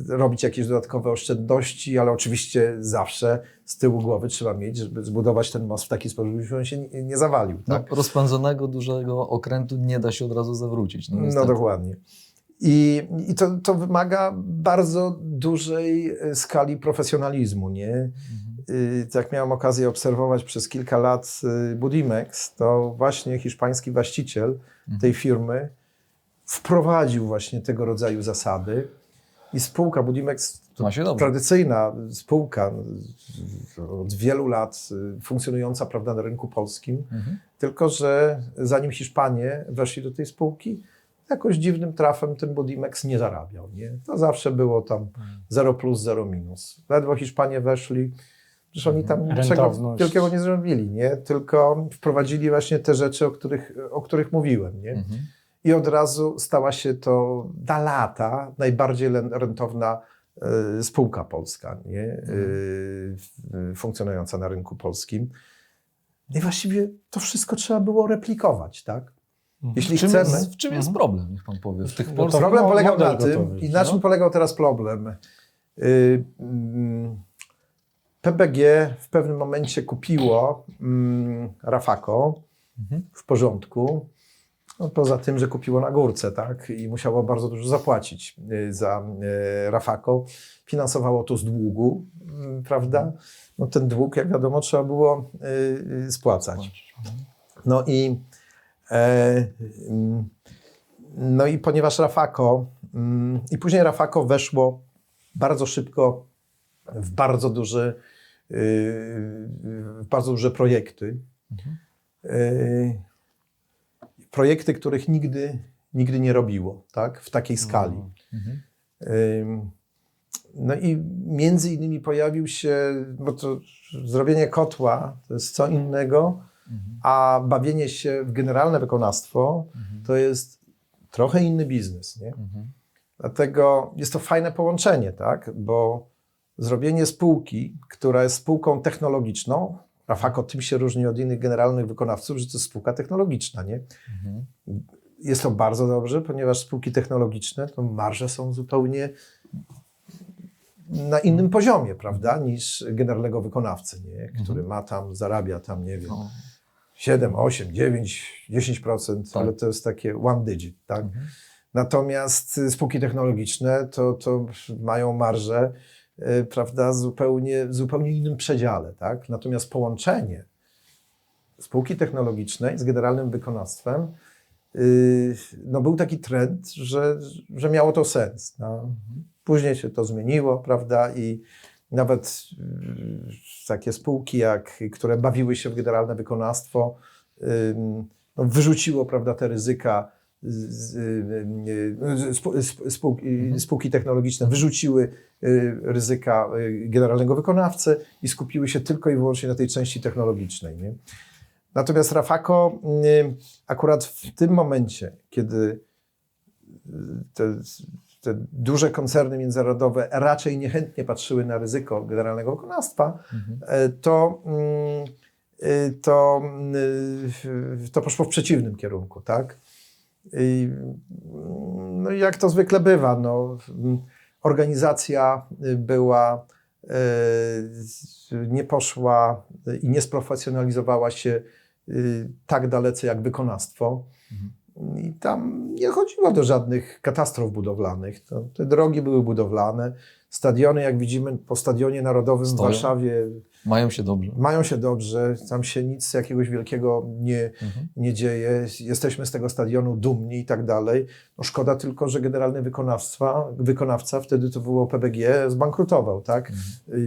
robić jakieś dodatkowe oszczędności, ale oczywiście zawsze z tyłu głowy trzeba mieć, żeby zbudować ten most w taki sposób, żeby on się nie zawalił. Tak? No, rozpędzonego dużego okrętu nie da się od razu zawrócić. No dokładnie. I to wymaga bardzo dużej skali profesjonalizmu, nie? Jak miałem okazję obserwować przez kilka lat Budimex, to właśnie hiszpański właściciel tej firmy wprowadził właśnie tego rodzaju zasady i spółka Budimex, to tradycyjna spółka od wielu lat funkcjonująca, prawda, na rynku polskim, tylko że zanim Hiszpanie weszli do tej spółki, jakoś dziwnym trafem ten Budimex nie zarabiał. Nie? To zawsze było tam 0 plus, 0 minus. Ledwo Hiszpanie weszli, przecież oni tam niczego wielkiego nie zrobili, nie? Tylko wprowadzili właśnie te rzeczy, o których mówiłem. Nie? I od razu stała się to na lata najbardziej rentowna spółka polska, nie? Funkcjonująca na rynku polskim. I właściwie to wszystko trzeba było replikować, tak? Jeśli chcemy... W czym jest problem, niech pan powie? W tych Problem polegał na tym, i na czym polegał teraz problem. PBG w pewnym momencie kupiło Rafaco w porządku. No, poza tym, że kupiło na górce, tak? I musiało bardzo dużo zapłacić za Rafako. Finansowało to z długu, prawda? No, ten dług, jak wiadomo, trzeba było spłacać. No i, no i ponieważ Rafako, i później Rafako weszło bardzo szybko w bardzo duże projekty. Projekty, których nigdy nie robiło, tak? W takiej skali. No i między innymi pojawił się, bo to zrobienie kotła to jest co innego, a bawienie się w generalne wykonawstwo to jest trochę inny biznes, nie? Dlatego jest to fajne połączenie, tak? Bo zrobienie spółki, która jest spółką technologiczną, Rafako tym się różni od innych generalnych wykonawców, że to jest spółka technologiczna, nie? Jest to bardzo dobrze, ponieważ spółki technologiczne, to marże są zupełnie na innym poziomie, prawda, niż generalnego wykonawcy, nie? Który zarabia tam, nie wiem, 7, 8, 9, 10%, ale to jest takie one digit, tak? Natomiast spółki technologiczne to mają marże, prawda, w zupełnie innym przedziale, tak? Natomiast połączenie spółki technologicznej z generalnym wykonawstwem, no był taki trend, że miało to sens. No. Później się to zmieniło, prawda, i nawet takie spółki, które bawiły się w generalne wykonawstwo, no, wyrzuciło, prawda, te ryzyka, spółki technologiczne wyrzuciły ryzyka generalnego wykonawcy i skupiły się tylko i wyłącznie na tej części technologicznej, nie? Natomiast Rafako akurat w tym momencie, kiedy te duże koncerny międzynarodowe raczej niechętnie patrzyły na ryzyko generalnego wykonawstwa, to poszło w przeciwnym kierunku, tak? No i jak to zwykle bywa, no, organizacja była, nie poszła i nie sprofesjonalizowała się tak dalece jak wykonawstwo. I tam nie chodziło do żadnych katastrof budowlanych. Te drogi były budowlane. Stadiony, jak widzimy po Stadionie Narodowym w Warszawie, mają się dobrze. Tam się nic jakiegoś wielkiego nie dzieje. Jesteśmy z tego stadionu dumni i tak dalej. No szkoda tylko, że generalny wykonawca, wtedy to było PBG, zbankrutował, tak?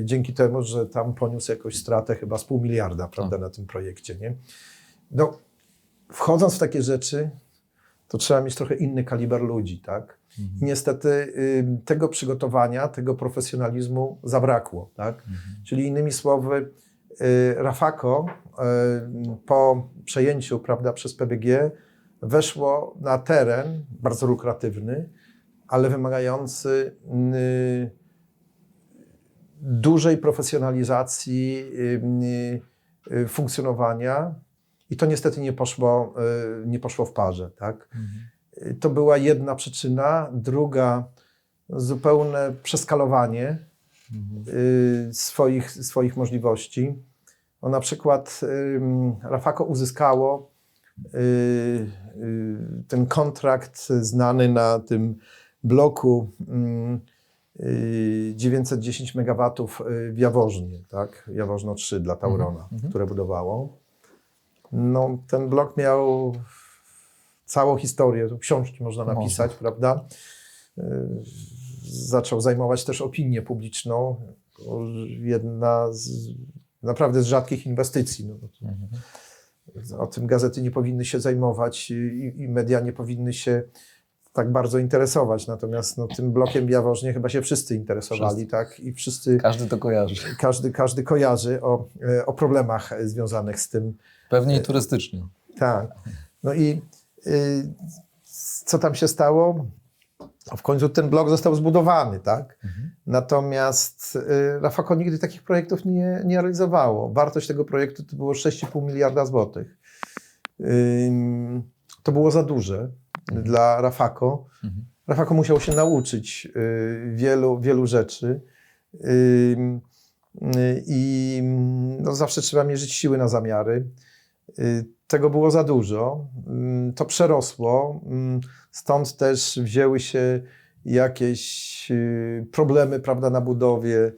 Dzięki temu, że tam poniósł jakąś stratę chyba z 500 miliarda, prawda, na tym projekcie, nie? No, wchodząc w takie rzeczy, to trzeba mieć trochę inny kaliber ludzi, tak? I niestety tego przygotowania, tego profesjonalizmu zabrakło, tak? Czyli innymi słowy, Rafako po przejęciu, prawda, przez PBG weszło na teren bardzo lukratywny, ale wymagający dużej profesjonalizacji funkcjonowania. I to niestety nie poszło w parze, tak? To była jedna przyczyna. Druga, zupełne przeskalowanie swoich możliwości. No, na przykład Rafako uzyskało ten kontrakt znany na tym bloku 910 MW w Jaworznie, tak? Jaworzno 3 dla Taurona, które budowało. No, ten blok miał całą historię, tu książki można napisać, prawda? Zaczął zajmować też opinię publiczną. Jedna naprawdę z rzadkich inwestycji. No, o tym gazety nie powinny się zajmować i media nie powinny się tak bardzo interesować. Natomiast no, tym blokiem w Jaworznie chyba się wszyscy interesowali, tak? I wszyscy... Każdy to kojarzy. Każdy kojarzy o problemach związanych z tym. Pewnie i turystycznie. Tak. No i co tam się stało? W końcu ten blok został zbudowany, tak? Natomiast Rafako nigdy takich projektów nie realizowało. Wartość tego projektu to było 6,5 miliarda złotych. To było za duże dla Rafako. Rafako musiał się nauczyć wielu rzeczy i no, zawsze trzeba mierzyć siły na zamiary. tego było za dużo. To przerosło. Stąd też wzięły się jakieś problemy, prawda, na budowie.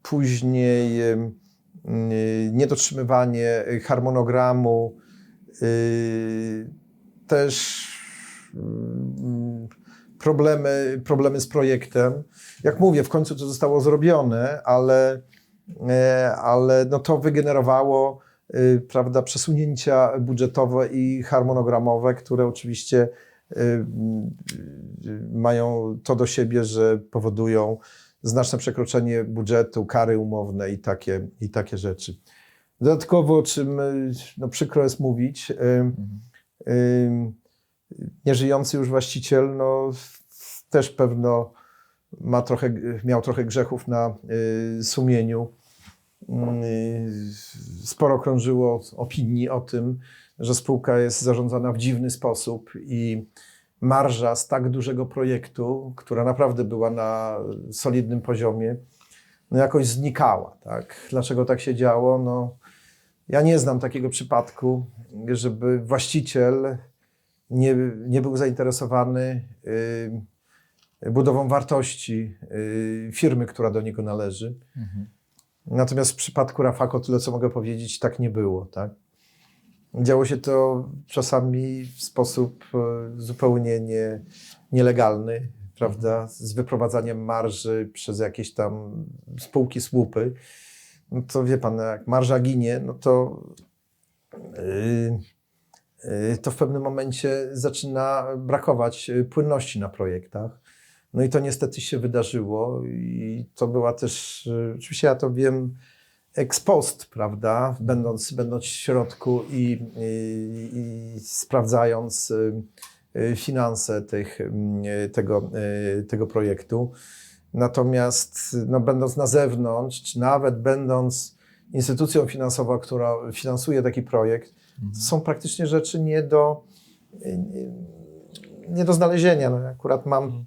Później niedotrzymywanie harmonogramu. Też problemy z projektem. Jak mówię, w końcu to zostało zrobione, ale no to wygenerowało, prawda, przesunięcia budżetowe i harmonogramowe, które oczywiście mają to do siebie, że powodują znaczne przekroczenie budżetu, kary umowne i takie rzeczy. Dodatkowo, o czym no, przykro jest mówić, nieżyjący już właściciel no, też pewno miał trochę grzechów na sumieniu. Sporo krążyło opinii o tym, że spółka jest zarządzana w dziwny sposób i marża z tak dużego projektu, która naprawdę była na solidnym poziomie, no jakoś znikała. Tak? Dlaczego tak się działo? No, ja nie znam takiego przypadku, żeby właściciel nie był zainteresowany budową wartości firmy, która do niego należy. Natomiast w przypadku Rafako, tyle co mogę powiedzieć, tak nie było. Tak? Działo się to czasami w sposób zupełnie nielegalny, prawda? Z wyprowadzaniem marży przez jakieś tam spółki, słupy. No to wie pan, jak marża ginie, no to w pewnym momencie zaczyna brakować płynności na projektach. No i to niestety się wydarzyło i to była też, oczywiście ja to wiem ex post, prawda, będąc w środku i sprawdzając finanse tego projektu. Natomiast no, będąc na zewnątrz, czy nawet będąc instytucją finansową, która finansuje taki projekt, to są praktycznie rzeczy nie do znalezienia. No, akurat mam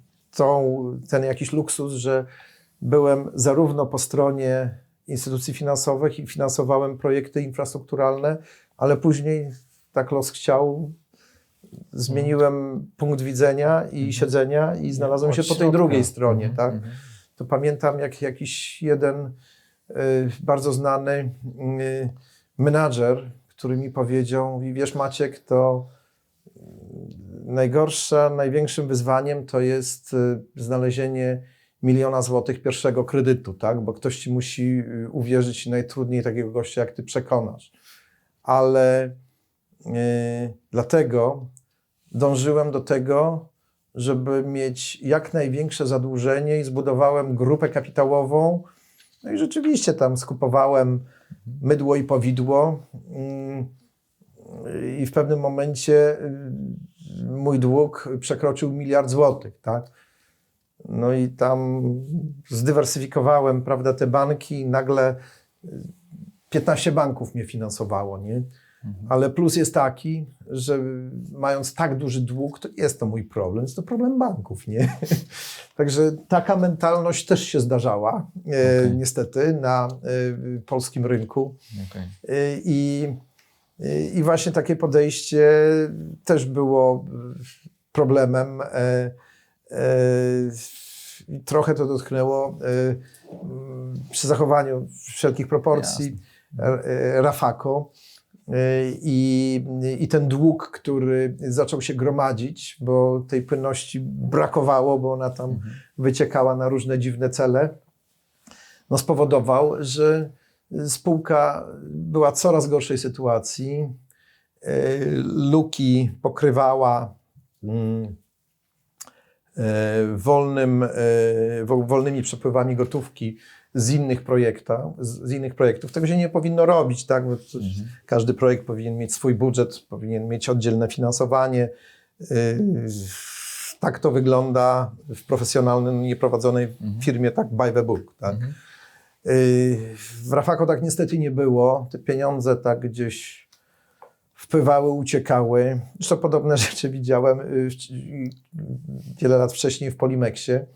ten jakiś luksus, że byłem zarówno po stronie instytucji finansowych i finansowałem projekty infrastrukturalne, ale później tak los chciał, zmieniłem punkt widzenia i siedzenia i znalazłem się po tej drugiej stronie. Tak? To pamiętam, jak jakiś jeden bardzo znany menadżer, który mi powiedział, mówi, wiesz Maciek, to największym wyzwaniem to jest znalezienie 1 000 000 złotych pierwszego kredytu, tak? Bo ktoś ci musi uwierzyć i najtrudniej takiego gościa jak ty przekonasz. Ale dlatego dążyłem do tego, żeby mieć jak największe zadłużenie i zbudowałem grupę kapitałową. No i rzeczywiście tam skupowałem mydło i powidło i w pewnym momencie mój dług przekroczył 1 000 000 000 złotych, tak? No i tam zdywersyfikowałem, prawda, te banki i nagle 15 banków mnie finansowało, nie? Ale plus jest taki, że mając tak duży dług, to jest to mój problem, jest to problem banków, nie? Także taka mentalność też się zdarzała, niestety, na polskim rynku. I właśnie takie podejście też było problemem. Trochę to dotknęło przy zachowaniu wszelkich proporcji Rafako i ten dług, który zaczął się gromadzić, bo tej płynności brakowało, bo ona tam wyciekała na różne dziwne cele, no spowodował, że spółka była w coraz gorszej sytuacji. Luki pokrywała wolnymi przepływami gotówki z innych projektów. Tego się nie powinno robić, tak? Bo każdy projekt powinien mieć swój budżet, powinien mieć oddzielne finansowanie. Tak to wygląda w profesjonalnej, nieprowadzonej firmie, tak by the book. Tak? W Rafako tak niestety nie było. Te pieniądze tak gdzieś wpływały, uciekały. Zresztą podobne rzeczy widziałem wiele lat wcześniej w Polimexie.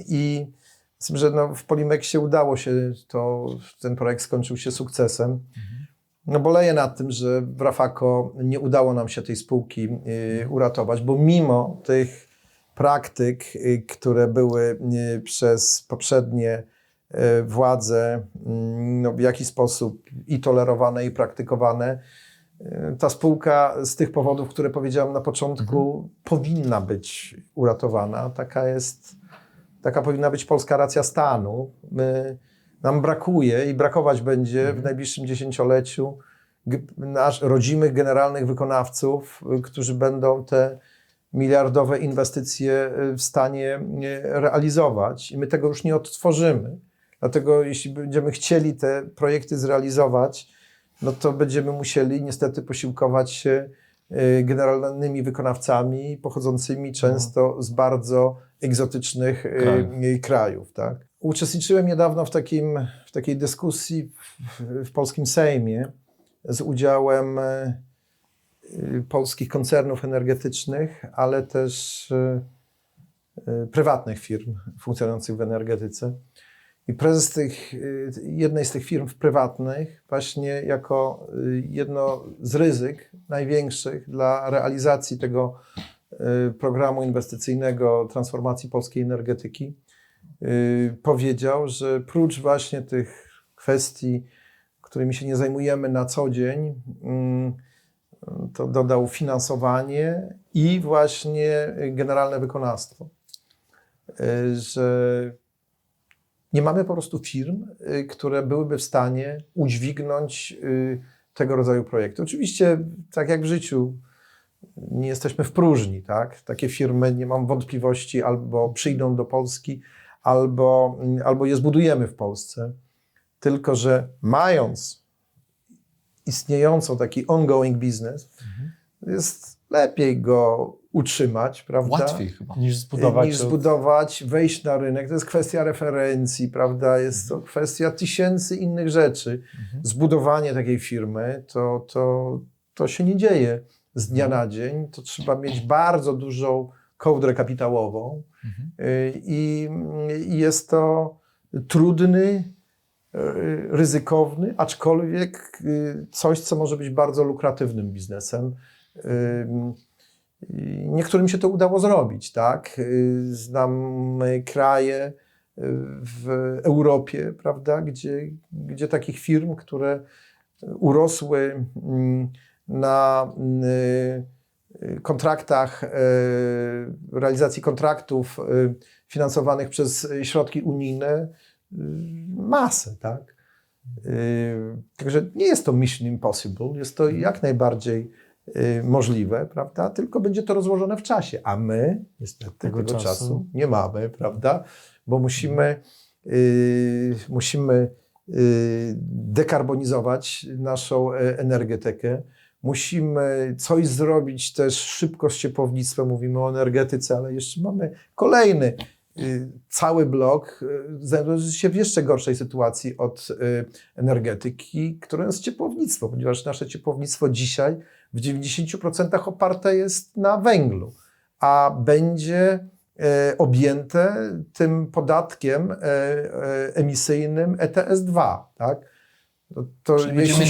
I myślę, że no w Polimexie udało się, ten projekt skończył się sukcesem. No boleję nad tym, że w Rafako nie udało nam się tej spółki uratować, bo mimo tych praktyk, które były przez poprzednie władze no, w jakiś sposób i tolerowane, i praktykowane, ta spółka z tych powodów, które powiedziałem na początku, powinna być uratowana. Taka powinna być polska racja stanu. Nam brakuje i brakować będzie w najbliższym dziesięcioleciu rodzimych generalnych wykonawców, którzy będą te miliardowe inwestycje w stanie realizować. I my tego już nie odtworzymy. Dlatego jeśli będziemy chcieli te projekty zrealizować, no to będziemy musieli niestety posiłkować się generalnymi wykonawcami pochodzącymi często z bardzo egzotycznych krajów. Tak? Uczestniczyłem niedawno w takiej dyskusji w polskim Sejmie z udziałem polskich koncernów energetycznych, ale też prywatnych firm funkcjonujących w energetyce. I prezes jednej z tych firm prywatnych właśnie jako jedno z ryzyk największych dla realizacji tego programu inwestycyjnego transformacji polskiej energetyki powiedział, że prócz właśnie tych kwestii, którymi się nie zajmujemy na co dzień, to dodał finansowanie i właśnie generalne wykonawstwo. Że nie mamy po prostu firm, które byłyby w stanie udźwignąć tego rodzaju projekty. Oczywiście, tak jak w życiu, nie jesteśmy w próżni. Tak? Takie firmy, nie mam wątpliwości, albo przyjdą do Polski, albo je zbudujemy w Polsce. Tylko że mając istniejący taki ongoing business, jest lepiej go utrzymać, prawda? Łatwiej chyba. Niż zbudować, wejść na rynek. To jest kwestia referencji, prawda? Jest to kwestia tysięcy innych rzeczy. Zbudowanie takiej firmy, to się nie dzieje z dnia na dzień. To trzeba mieć bardzo dużą kołdrę kapitałową i jest to trudny, ryzykowny, aczkolwiek coś, co może być bardzo lukratywnym biznesem. Niektórym się to udało zrobić, tak? Znam kraje w Europie, prawda, gdzie takich firm, które urosły na kontraktach, realizacji kontraktów finansowanych przez środki unijne, masę, tak? Także nie jest to mission impossible, jest to jak najbardziej możliwe, prawda? Tylko będzie to rozłożone w czasie, a my niestety tego czasu nie mamy, prawda? Bo musimy dekarbonizować naszą energetykę, musimy coś zrobić też szybko z ciepłownictwem, mówimy o energetyce, ale jeszcze mamy kolejny cały blok znajduje się w jeszcze gorszej sytuacji od energetyki, którą jest ciepłownictwo, ponieważ nasze ciepłownictwo dzisiaj w 90% oparte jest na węglu, a będzie objęte tym podatkiem emisyjnym ETS2, tak? To jeśli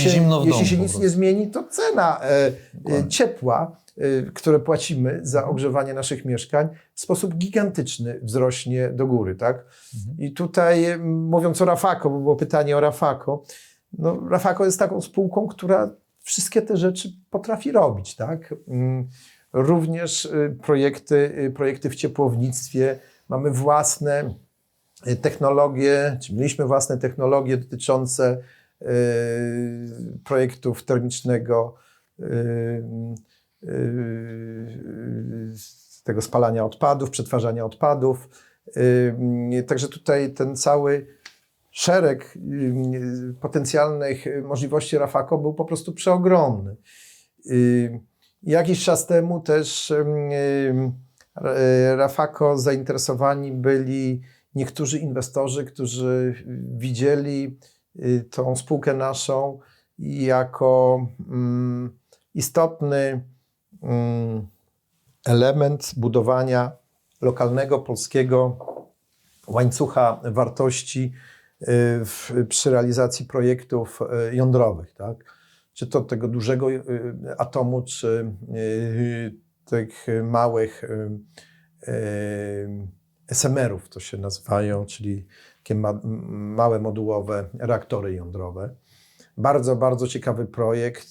się nic nie zmieni, to cena ciepła, które płacimy za ogrzewanie naszych mieszkań, w sposób gigantyczny wzrośnie do góry, tak? I tutaj mówiąc o Rafako, bo było pytanie o Rafako, no Rafako jest taką spółką, która wszystkie te rzeczy potrafi robić, tak? Również projekty w ciepłownictwie, mamy własne technologie, czy mieliśmy własne technologie dotyczące projektów termicznego, tego spalania odpadów, przetwarzania odpadów. Także tutaj ten cały szereg potencjalnych możliwości Rafako był po prostu przeogromny. Jakiś czas temu też Rafako zainteresowani byli niektórzy inwestorzy, którzy widzieli tą spółkę naszą jako istotny element budowania lokalnego, polskiego łańcucha wartości przy realizacji projektów jądrowych. Tak? czy to tego dużego atomu, czy tych małych SMR-ów to się nazywają, czyli takie małe modułowe reaktory jądrowe. Bardzo, bardzo ciekawy projekt,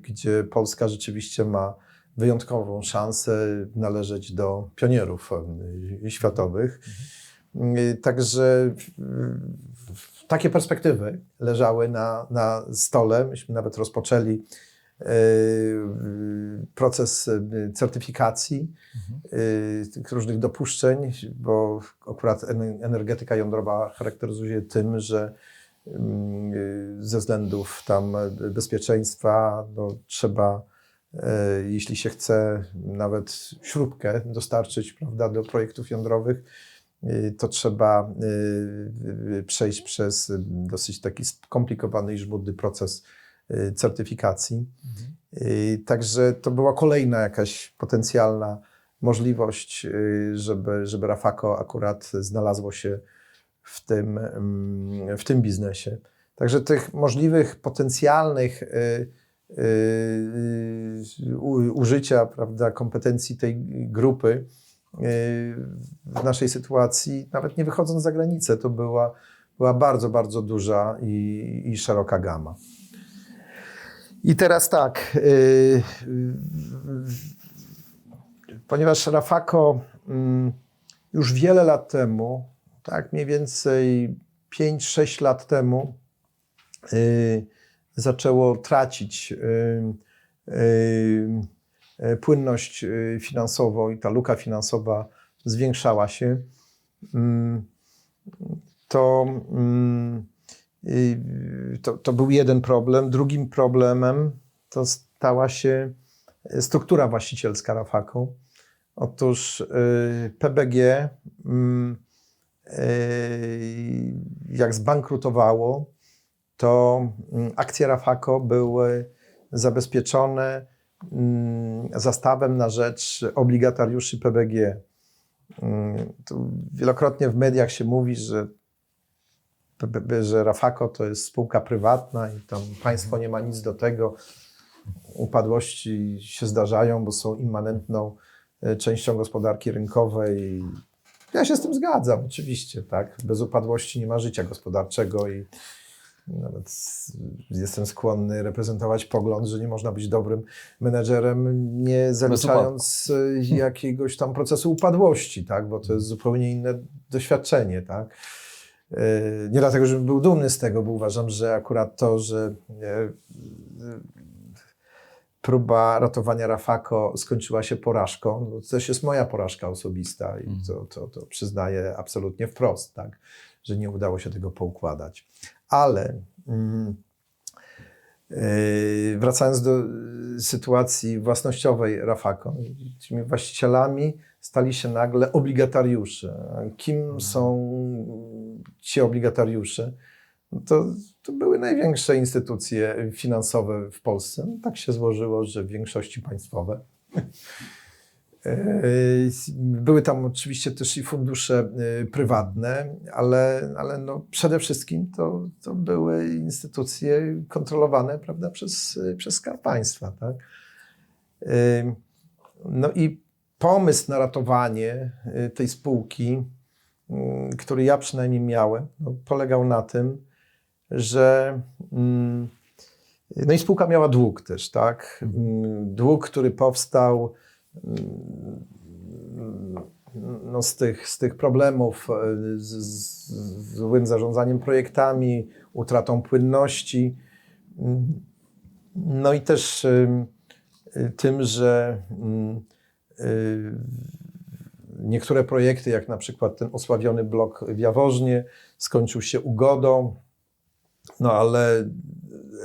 gdzie Polska rzeczywiście ma wyjątkową szansę należeć do pionierów światowych. Także takie perspektywy leżały na stole. Myśmy nawet rozpoczęli proces certyfikacji tych różnych dopuszczeń, bo akurat energetyka jądrowa charakteryzuje się tym, że ze względów tam bezpieczeństwa trzeba, jeśli się chce nawet śrubkę dostarczyć, prawda, do projektów jądrowych, to trzeba przejść przez dosyć taki skomplikowany i żmudny proces certyfikacji. Także to była kolejna jakaś potencjalna możliwość, żeby Rafako akurat znalazło się w tym biznesie. Także tych możliwych, potencjalnych użycia, prawda, kompetencji tej grupy w naszej sytuacji, nawet nie wychodząc za granicę, to była bardzo, bardzo duża i szeroka gama. I teraz tak, ponieważ Rafako już wiele lat temu, tak mniej więcej 5-6 lat temu, zaczęło tracić płynność finansową i ta luka finansowa zwiększała się, to był jeden problem. Drugim problemem to stała się struktura właścicielska Rafako. Otóż PBG, jak zbankrutowało, to akcje Rafako były zabezpieczone zastawem na rzecz obligatariuszy PBG. Tu wielokrotnie w mediach się mówi, że Rafako to jest spółka prywatna i tam państwo nie ma nic do tego. Upadłości się zdarzają, bo są immanentną częścią gospodarki rynkowej. Ja się z tym zgadzam, oczywiście, tak. Bez upadłości nie ma życia gospodarczego i nawet jestem skłonny reprezentować pogląd, że nie można być dobrym menedżerem, nie zaliczając jakiegoś tam procesu upadłości, tak, bo to jest zupełnie inne doświadczenie, tak. Nie dlatego, żebym był dumny z tego, bo uważam, że akurat to, że próba ratowania Rafako skończyła się porażką, to też jest moja porażka osobista i to przyznaję absolutnie wprost, tak, że nie udało się tego poukładać. Ale wracając do sytuacji własnościowej Rafako, tymi właścicielami stali się nagle obligatariusze. Kim są ci obligatariusze? To były największe instytucje finansowe w Polsce. No, tak się złożyło, że w większości państwowe. Były tam oczywiście też i fundusze prywatne, ale no przede wszystkim to były instytucje kontrolowane, prawda, przez Skarb Państwa. Tak? No i pomysł na ratowanie tej spółki, który ja przynajmniej miałem, polegał na tym, że no i spółka miała dług też, tak? Dług, który powstał no z tych problemów z złym zarządzaniem projektami, utratą płynności, no i też tym, że niektóre projekty, jak na przykład ten osławiony blok w Jaworznie, skończył się ugodą, no ale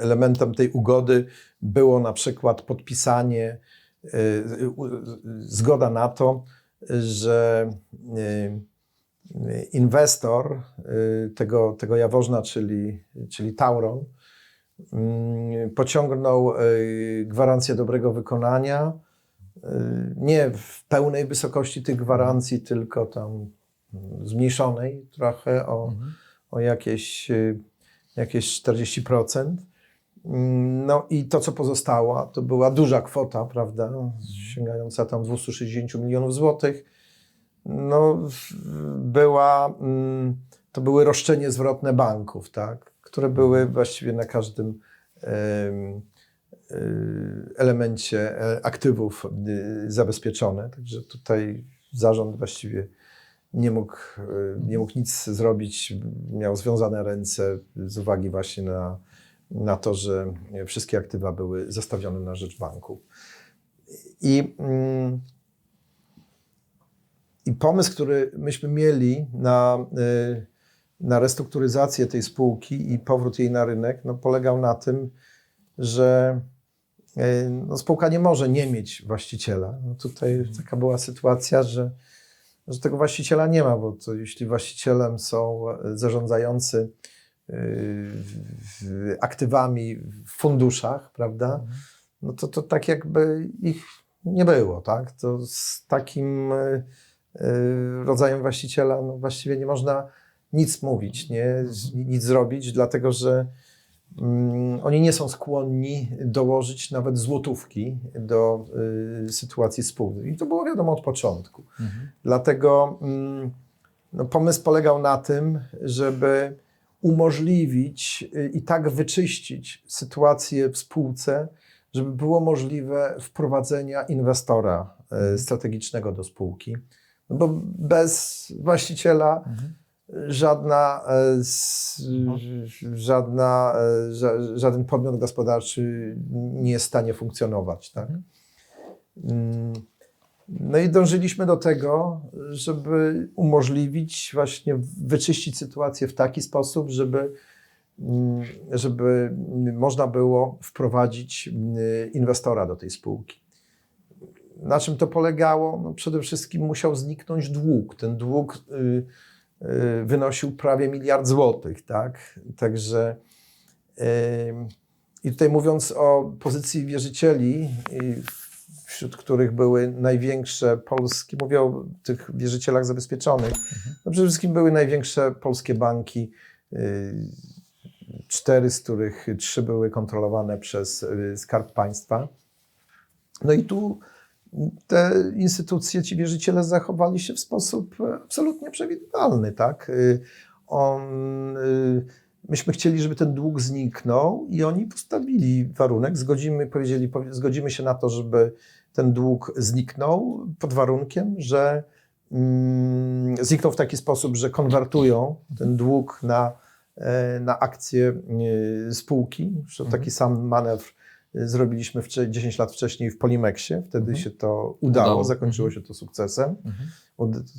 elementem tej ugody było na przykład podpisanie, zgoda na to, że inwestor tego Jaworzna, czyli Tauron, pociągnął gwarancję dobrego wykonania, nie w pełnej wysokości tych gwarancji, tylko tam zmniejszonej trochę o jakieś 40%. No i to, co pozostało, to była duża kwota, prawda, sięgająca tam 260 milionów złotych. No, to były roszczenia zwrotne banków, tak, które były właściwie na każdym elemencie aktywów zabezpieczone. Także tutaj zarząd właściwie nie mógł nic zrobić. Miał związane ręce z uwagi właśnie na to, że wszystkie aktywa były zastawione na rzecz banku. I pomysł, który myśmy mieli na restrukturyzację tej spółki i powrót jej na rynek, no, polegał na tym, że no, spółka nie może nie mieć właściciela. No, tutaj taka była sytuacja, że tego właściciela nie ma, bo to jeśli właścicielem są zarządzający aktywami w funduszach, prawda, no to tak jakby ich nie było, tak? To z takim rodzajem właściciela no właściwie nie można nic mówić, nic zrobić, dlatego że oni nie są skłonni dołożyć nawet złotówki do sytuacji spółki. I to było wiadomo od początku. Dlatego no, pomysł polegał na tym, żeby umożliwić i tak wyczyścić sytuację w spółce, żeby było możliwe wprowadzenia inwestora strategicznego do spółki. No bo bez właściciela żaden podmiot gospodarczy nie jest w stanie funkcjonować. Tak? No i dążyliśmy do tego, żeby umożliwić właśnie wyczyścić sytuację w taki sposób, żeby można było wprowadzić inwestora do tej spółki. Na czym to polegało? No przede wszystkim musiał zniknąć dług. Ten dług wynosił prawie 1 miliard złotych, tak? Także i tutaj mówiąc o pozycji wierzycieli, wśród których były największe polskie, mówię o tych wierzycielach zabezpieczonych, no przede wszystkim były największe polskie banki, 4, z których 3 były kontrolowane przez Skarb Państwa. No i tu te instytucje, ci wierzyciele zachowali się w sposób absolutnie przewidywalny, tak? Myśmy chcieli, żeby ten dług zniknął i oni postawili warunek, zgodzimy się na to, żeby ten dług zniknął pod warunkiem, że zniknął w taki sposób, że konwertują ten dług na akcje spółki. Zresztą taki sam manewr zrobiliśmy 10 lat wcześniej w Polimexie. Wtedy się to udało, zakończyło się to sukcesem.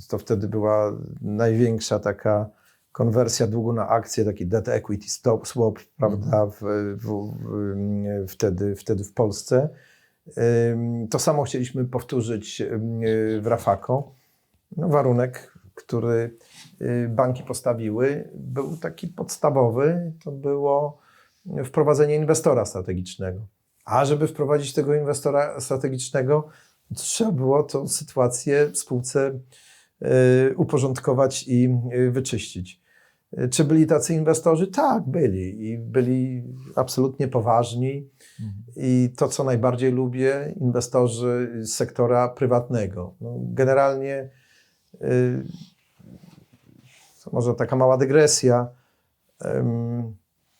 To wtedy była największa taka konwersja długu na akcje, taki debt equity swap, prawda, wtedy w Polsce. To samo chcieliśmy powtórzyć w Rafako. No, warunek, który banki postawiły, był taki podstawowy, to było wprowadzenie inwestora strategicznego. A żeby wprowadzić tego inwestora strategicznego, to trzeba było tą sytuację w spółce uporządkować i wyczyścić. Czy byli tacy inwestorzy? Tak, byli. I byli absolutnie poważni. I to, co najbardziej lubię, inwestorzy z sektora prywatnego. No, generalnie, to może taka mała dygresja,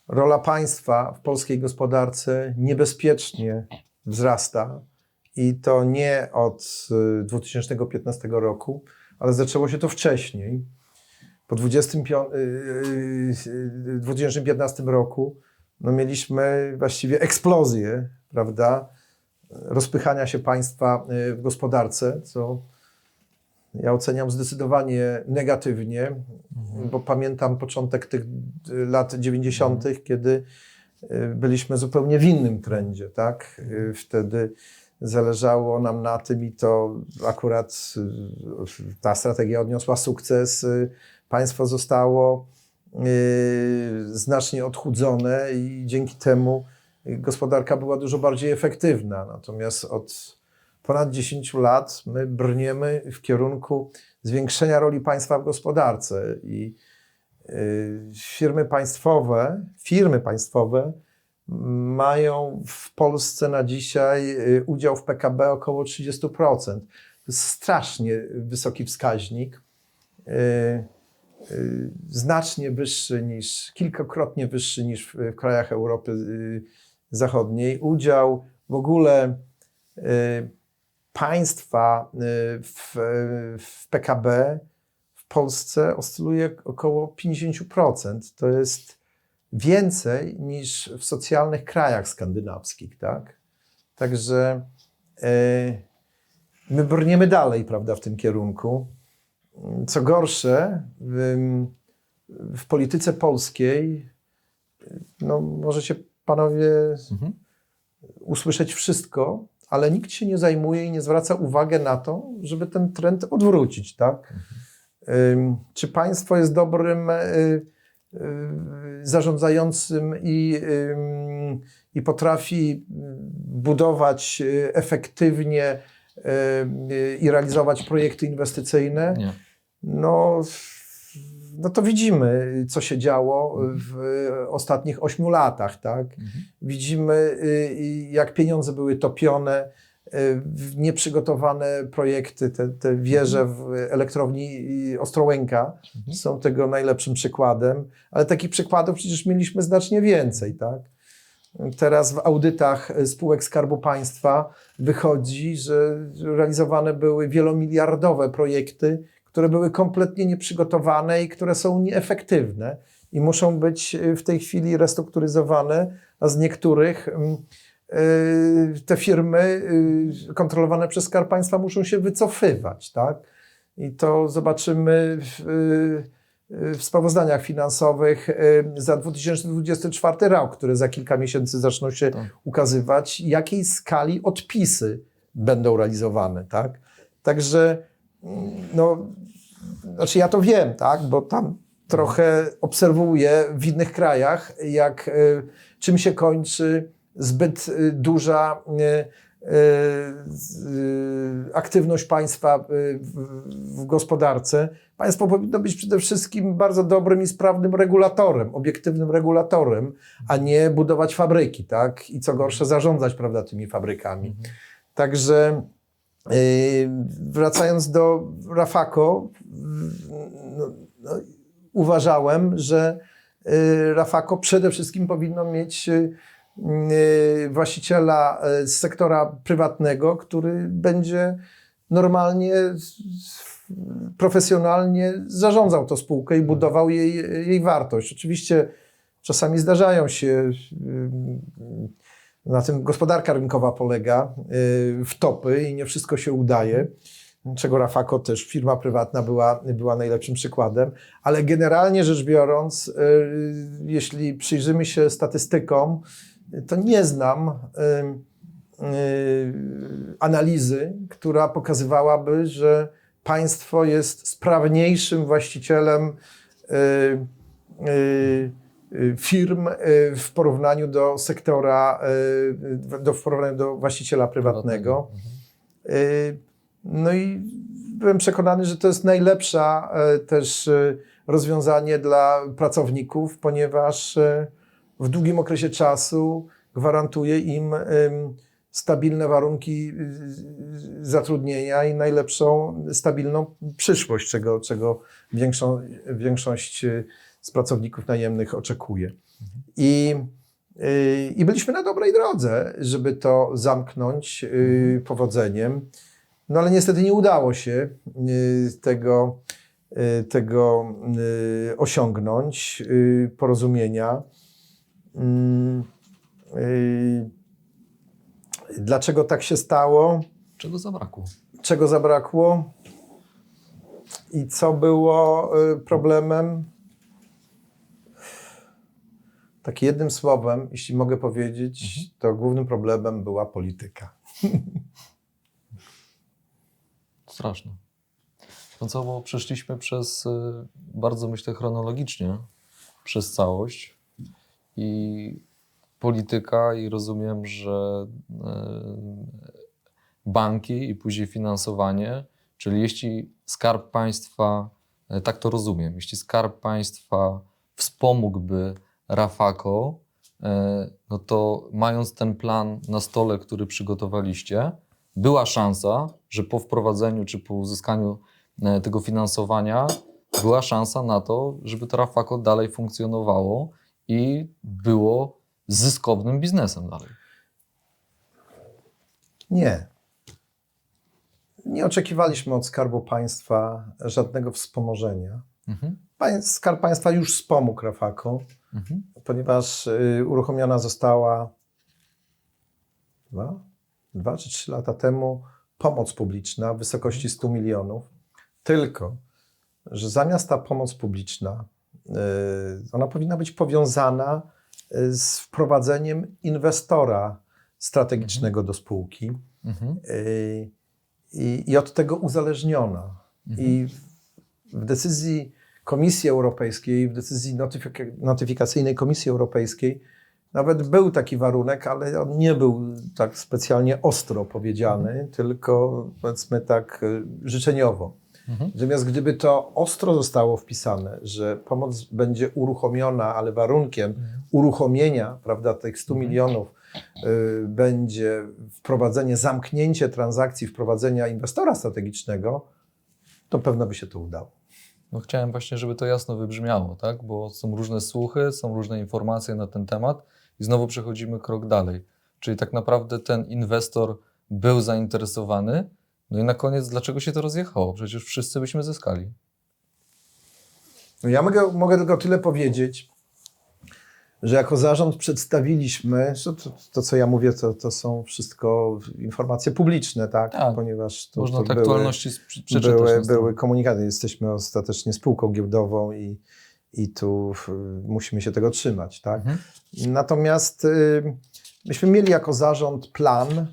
rola państwa w polskiej gospodarce niebezpiecznie wzrasta i to nie od 2015 roku, ale zaczęło się to wcześniej. Po 2015 roku no mieliśmy właściwie eksplozję, prawda, rozpychania się państwa w gospodarce, co ja oceniam zdecydowanie negatywnie, bo pamiętam początek tych lat 90., kiedy byliśmy zupełnie w innym trendzie, tak? Wtedy zależało nam na tym i to akurat ta strategia odniosła sukces. Państwo zostało znacznie odchudzone i dzięki temu gospodarka była dużo bardziej efektywna. Natomiast od ponad 10 lat my brniemy w kierunku zwiększenia roli państwa w gospodarce i firmy państwowe mają w Polsce na dzisiaj udział w PKB około 30%. To jest strasznie wysoki wskaźnik. Znacznie wyższy kilkakrotnie wyższy niż w krajach Europy Zachodniej. Udział w ogóle państwa w PKB w Polsce oscyluje około 50%. To jest więcej niż w socjalnych krajach skandynawskich, tak? Także my brniemy dalej, prawda, w tym kierunku. Co gorsze, w polityce polskiej, no, możecie panowie usłyszeć wszystko, ale nikt się nie zajmuje i nie zwraca uwagi na to, żeby ten trend odwrócić, tak? Czy państwo jest dobrym zarządzającym i potrafi budować efektywnie i realizować projekty inwestycyjne? Nie. No to widzimy, co się działo w ostatnich 8 latach, tak? Widzimy, jak pieniądze były topione w nieprzygotowane projekty. Te wieże w elektrowni Ostrołęka są tego najlepszym przykładem, ale takich przykładów przecież mieliśmy znacznie więcej, tak? Teraz w audytach spółek Skarbu Państwa wychodzi, że realizowane były wielomiliardowe projekty, które były kompletnie nieprzygotowane i które są nieefektywne i muszą być w tej chwili restrukturyzowane, a z niektórych te firmy kontrolowane przez Skarb Państwa muszą się wycofywać, tak? I to zobaczymy w sprawozdaniach finansowych za 2024 rok, które za kilka miesięcy zaczną się ukazywać, jakiej skali odpisy będą realizowane, tak? Także no, znaczy ja to wiem, tak, bo tam trochę obserwuję w innych krajach, czym się kończy zbyt duża aktywność państwa w gospodarce. Państwo powinno być przede wszystkim bardzo dobrym i sprawnym regulatorem, obiektywnym regulatorem, a nie budować fabryki, tak? I co gorsze, zarządzać, prawda, tymi fabrykami. Także wracając do Rafako, uważałem, że Rafako przede wszystkim powinno mieć właściciela z sektora prywatnego, który będzie normalnie, profesjonalnie zarządzał tą spółkę i budował jej wartość. Oczywiście czasami zdarzają się, na tym gospodarka rynkowa polega, wtopy i nie wszystko się udaje, czego Rafako też, firma prywatna, była najlepszym przykładem, ale generalnie rzecz biorąc, jeśli przyjrzymy się statystykom, to nie znam analizy, która pokazywałaby, że państwo jest sprawniejszym właścicielem firm w porównaniu do sektora, w porównaniu do właściciela prywatnego. No i byłem przekonany, że to jest najlepsze też rozwiązanie dla pracowników, ponieważ w długim okresie czasu gwarantuje im stabilne warunki zatrudnienia i najlepszą, stabilną przyszłość, czego większość z pracowników najemnych oczekuje. I byliśmy na dobrej drodze, żeby to zamknąć powodzeniem. No ale niestety nie udało się tego osiągnąć, porozumienia. Dlaczego tak się stało? Czego zabrakło? Czego zabrakło? I co było problemem? Tak jednym słowem, jeśli mogę powiedzieć, to głównym problemem była polityka. Straszne. No co, bo przeszliśmy przez, bardzo myślę chronologicznie, przez całość i polityka i rozumiem, że banki i później finansowanie, czyli jeśli Skarb Państwa, tak to rozumiem, jeśli Skarb Państwa wspomógłby Rafako no to mając ten plan na stole, który przygotowaliście, była szansa, że po wprowadzeniu czy po uzyskaniu tego finansowania była szansa na to, żeby to Rafako dalej funkcjonowało i było zyskownym biznesem dalej. Nie. Nie oczekiwaliśmy od Skarbu Państwa żadnego wspomożenia. Skarb Państwa już wspomógł Rafako, ponieważ uruchomiona została 2 czy 3 lata temu pomoc publiczna w wysokości 100 milionów. Tylko, że zamiast ta pomoc publiczna, ona powinna być powiązana z wprowadzeniem inwestora strategicznego do spółki i od tego uzależniona. I w decyzji Komisji Europejskiej, w decyzji notyfikacyjnej Komisji Europejskiej nawet był taki warunek, ale on nie był tak specjalnie ostro powiedziany, tylko powiedzmy tak życzeniowo. Natomiast gdyby to ostro zostało wpisane, że pomoc będzie uruchomiona, ale warunkiem uruchomienia, prawda, tych 100 milionów będzie wprowadzenie, zamknięcie transakcji, wprowadzenia inwestora strategicznego, to pewno by się to udało. No chciałem właśnie, żeby to jasno wybrzmiało, tak? Bo są różne słuchy, są różne informacje na ten temat i znowu przechodzimy krok dalej. Czyli tak naprawdę ten inwestor był zainteresowany, no i na koniec dlaczego się to rozjechało? Przecież wszyscy byśmy zyskali. No ja mogę tylko tyle powiedzieć, że jako zarząd przedstawiliśmy, że to co ja mówię, to są wszystko informacje publiczne, tak? Tak. Ponieważ Można te aktualności przeczytać. były komunikaty. Jesteśmy ostatecznie spółką giełdową i tu musimy się tego trzymać, tak? Natomiast myśmy mieli jako zarząd plan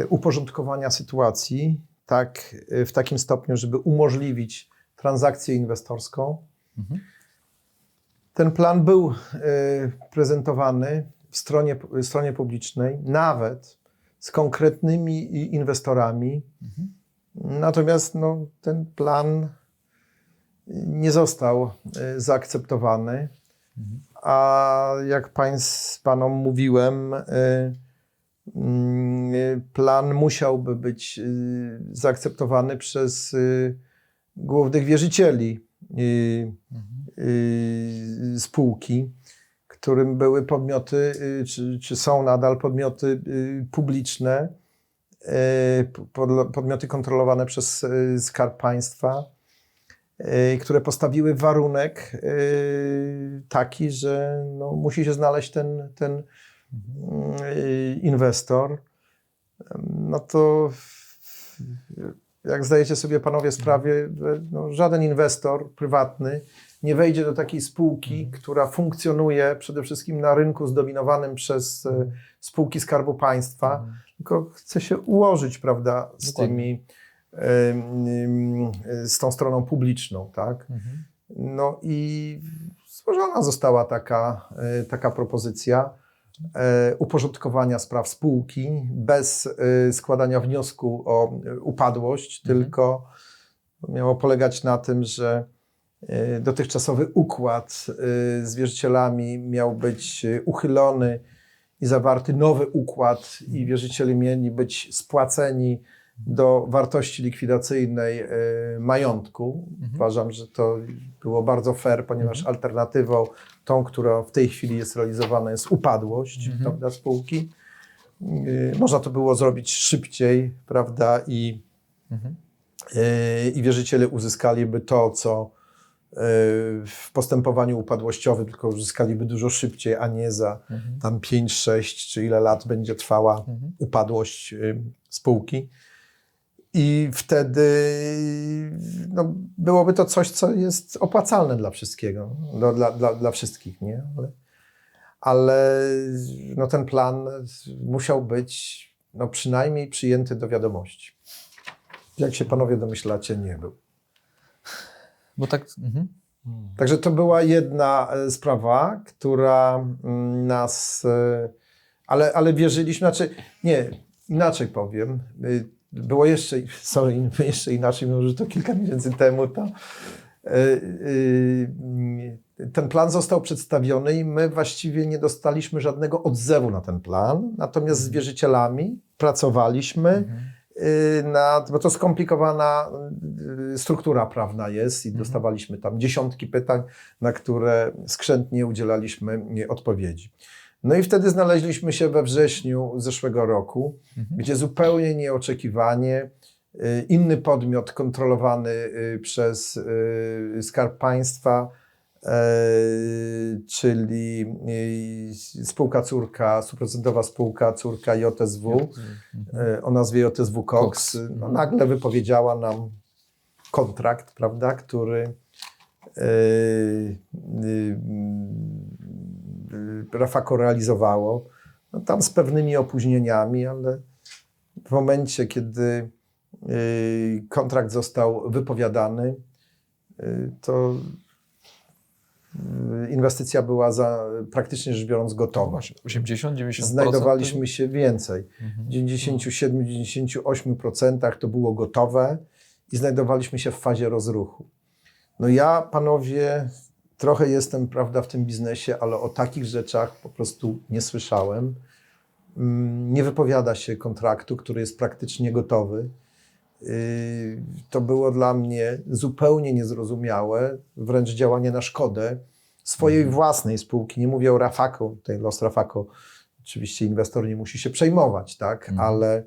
uporządkowania sytuacji tak, w takim stopniu, żeby umożliwić transakcję inwestorską. Ten plan był prezentowany w stronie publicznej, nawet z konkretnymi inwestorami. Natomiast no, ten plan nie został zaakceptowany. A jak panom mówiłem, plan musiałby być zaakceptowany przez głównych wierzycieli spółki, którym były podmioty, czy są nadal podmioty publiczne, podmioty kontrolowane przez Skarb Państwa, które postawiły warunek taki, że no, musi się znaleźć ten inwestor. No to jak zdajecie sobie panowie sprawę, no, żaden inwestor prywatny nie wejdzie do takiej spółki, która funkcjonuje przede wszystkim na rynku zdominowanym przez spółki Skarbu Państwa, tylko chce się ułożyć, prawda, z tą stroną publiczną, tak? No i złożona została taka propozycja uporządkowania spraw spółki bez składania wniosku o upadłość, tylko miało polegać na tym, że dotychczasowy układ z wierzycielami miał być uchylony i zawarty nowy układ i wierzyciele mieli być spłaceni do wartości likwidacyjnej majątku. Uważam, że to było bardzo fair, ponieważ alternatywą tą, która w tej chwili jest realizowana, jest upadłość prawda, spółki. Można to było zrobić szybciej, prawda, i wierzyciele uzyskaliby to, co w postępowaniu upadłościowym, tylko uzyskaliby dużo szybciej, a nie za tam 5, 6 czy ile lat będzie trwała upadłość spółki. I wtedy no, byłoby to coś, co jest opłacalne dla wszystkiego, dla wszystkich, nie? Ale no, ten plan musiał być no, przynajmniej przyjęty do wiadomości. Jak się panowie domyślacie, nie był. Bo tak... Także to była jedna sprawa, która nas... Ale wierzyliśmy, znaczy nie, inaczej powiem. Było jeszcze inaczej, mimo że to kilka miesięcy temu, to Ten plan został przedstawiony i my właściwie nie dostaliśmy żadnego odzewu na ten plan, natomiast z wierzycielami pracowaliśmy bo to skomplikowana struktura prawna jest i dostawaliśmy tam dziesiątki pytań, na które skrzętnie udzielaliśmy odpowiedzi. No i wtedy znaleźliśmy się we wrześniu zeszłego roku, gdzie zupełnie nieoczekiwanie inny podmiot kontrolowany przez Skarb Państwa, czyli spółka córka, 100% spółka córka JSW o nazwie JSW Cox, no, nagle wypowiedziała nam kontrakt, prawda, który Rafako realizowało, no, tam z pewnymi opóźnieniami, ale w momencie, kiedy kontrakt został wypowiadany, to inwestycja była praktycznie rzecz biorąc gotowa. 80-90%? Znajdowaliśmy się więcej. W 97-98% to było gotowe i znajdowaliśmy się w fazie rozruchu. No ja, panowie, trochę jestem, prawda, w tym biznesie, ale o takich rzeczach po prostu nie słyszałem. Nie wypowiada się kontraktu, który jest praktycznie gotowy. To było dla mnie zupełnie niezrozumiałe, wręcz działanie na szkodę swojej własnej spółki. Nie mówię o Rafako, tutaj los Rafako, oczywiście inwestor nie musi się przejmować, tak, ale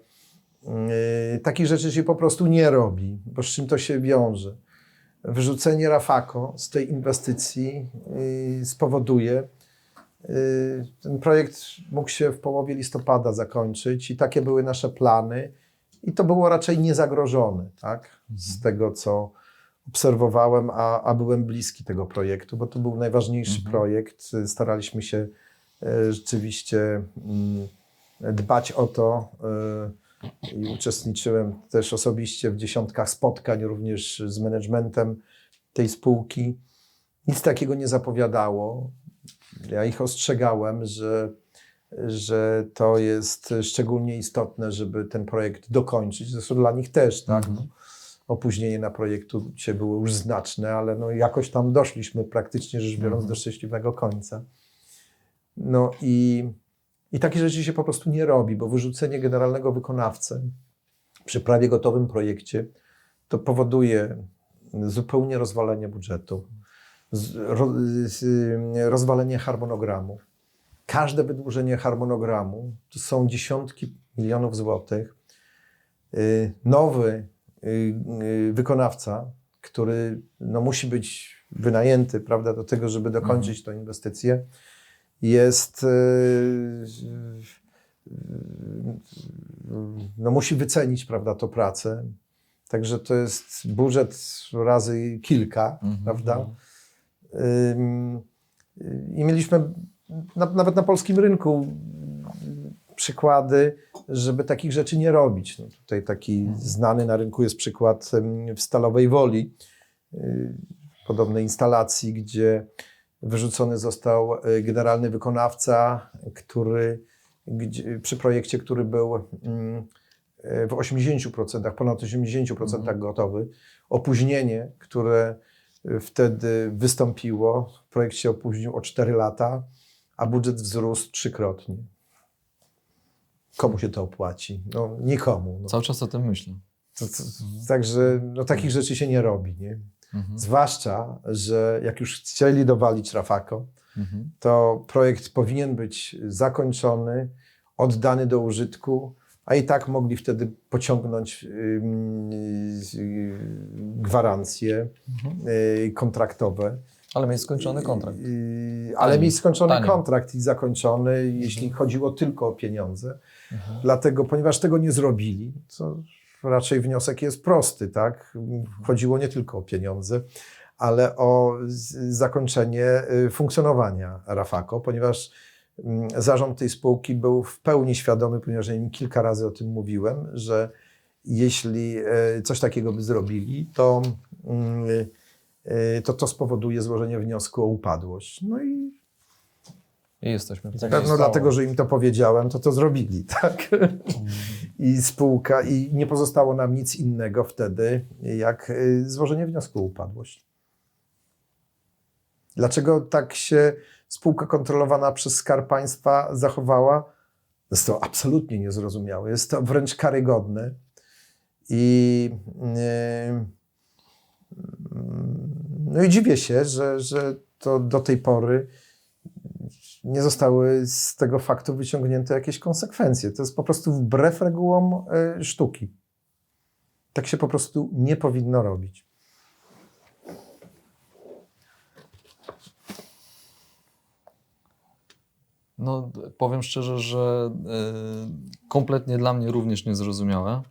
takich rzeczy się po prostu nie robi, bo z czym to się wiąże? Wyrzucenie Rafako z tej inwestycji spowoduje, ten projekt mógł się w połowie listopada zakończyć i takie były nasze plany. I to było raczej niezagrożone, tak? Z tego, co obserwowałem, a byłem bliski tego projektu, bo to był najważniejszy projekt. Staraliśmy się rzeczywiście dbać o to i uczestniczyłem też osobiście w dziesiątkach spotkań, również z managementem tej spółki. Nic takiego nie zapowiadało. Ja ich ostrzegałem, że to jest szczególnie istotne, żeby ten projekt dokończyć. Zresztą dla nich też, tak? No, opóźnienie na projekcie było już znaczne, ale no jakoś tam doszliśmy praktycznie rzecz biorąc do szczęśliwego końca. No i takie rzeczy się po prostu nie robi, bo wyrzucenie generalnego wykonawcy przy prawie gotowym projekcie to powoduje zupełnie rozwalenie budżetu, rozwalenie harmonogramu. Każde wydłużenie harmonogramu to są dziesiątki milionów złotych. Nowy wykonawca, który no, musi być wynajęty, prawda, do tego, żeby dokończyć tę inwestycję, jest, no, musi wycenić, prawda, tą pracę. Także to jest budżet razy kilka, prawda. I mieliśmy nawet na polskim rynku przykłady, żeby takich rzeczy nie robić. No tutaj taki znany na rynku jest przykład w Stalowej Woli, podobnej instalacji, gdzie wyrzucony został generalny wykonawca, przy projekcie, który był w 80%, ponad 80% gotowy. Opóźnienie, które wtedy wystąpiło, projekt się opóźnił o 4 lata, a budżet wzrósł 3-krotnie. Komu się to opłaci? No nikomu. No. Cały czas o tym myślę. Także no, takich rzeczy się nie robi. Nie? Zwłaszcza, że jak już chcieli dowalić Rafako, to projekt powinien być zakończony, oddany do użytku, a i tak mogli wtedy pociągnąć gwarancje kontraktowe. Ale mieć skończony kontrakt. Ale mieć skończony kontrakt i zakończony, jeśli chodziło tylko o pieniądze. Dlatego, ponieważ tego nie zrobili, to raczej wniosek jest prosty, tak? Chodziło nie tylko o pieniądze, ale o zakończenie funkcjonowania Rafako, ponieważ zarząd tej spółki był w pełni świadomy, ponieważ ja im kilka razy o tym mówiłem, że jeśli coś takiego by zrobili, to spowoduje złożenie wniosku o upadłość. No i jesteśmy. pewno dlatego, że im to powiedziałem, to zrobili, tak? I spółka, i nie pozostało nam nic innego wtedy, jak złożenie wniosku o upadłość. Dlaczego tak się spółka kontrolowana przez Skarb Państwa zachowała? Jest to absolutnie niezrozumiałe, jest to wręcz karygodne i no i dziwię się, że to do tej pory nie zostały z tego faktu wyciągnięte jakieś konsekwencje. To jest po prostu wbrew regułom sztuki. Tak się po prostu nie powinno robić. No, powiem szczerze, że kompletnie dla mnie również niezrozumiałe.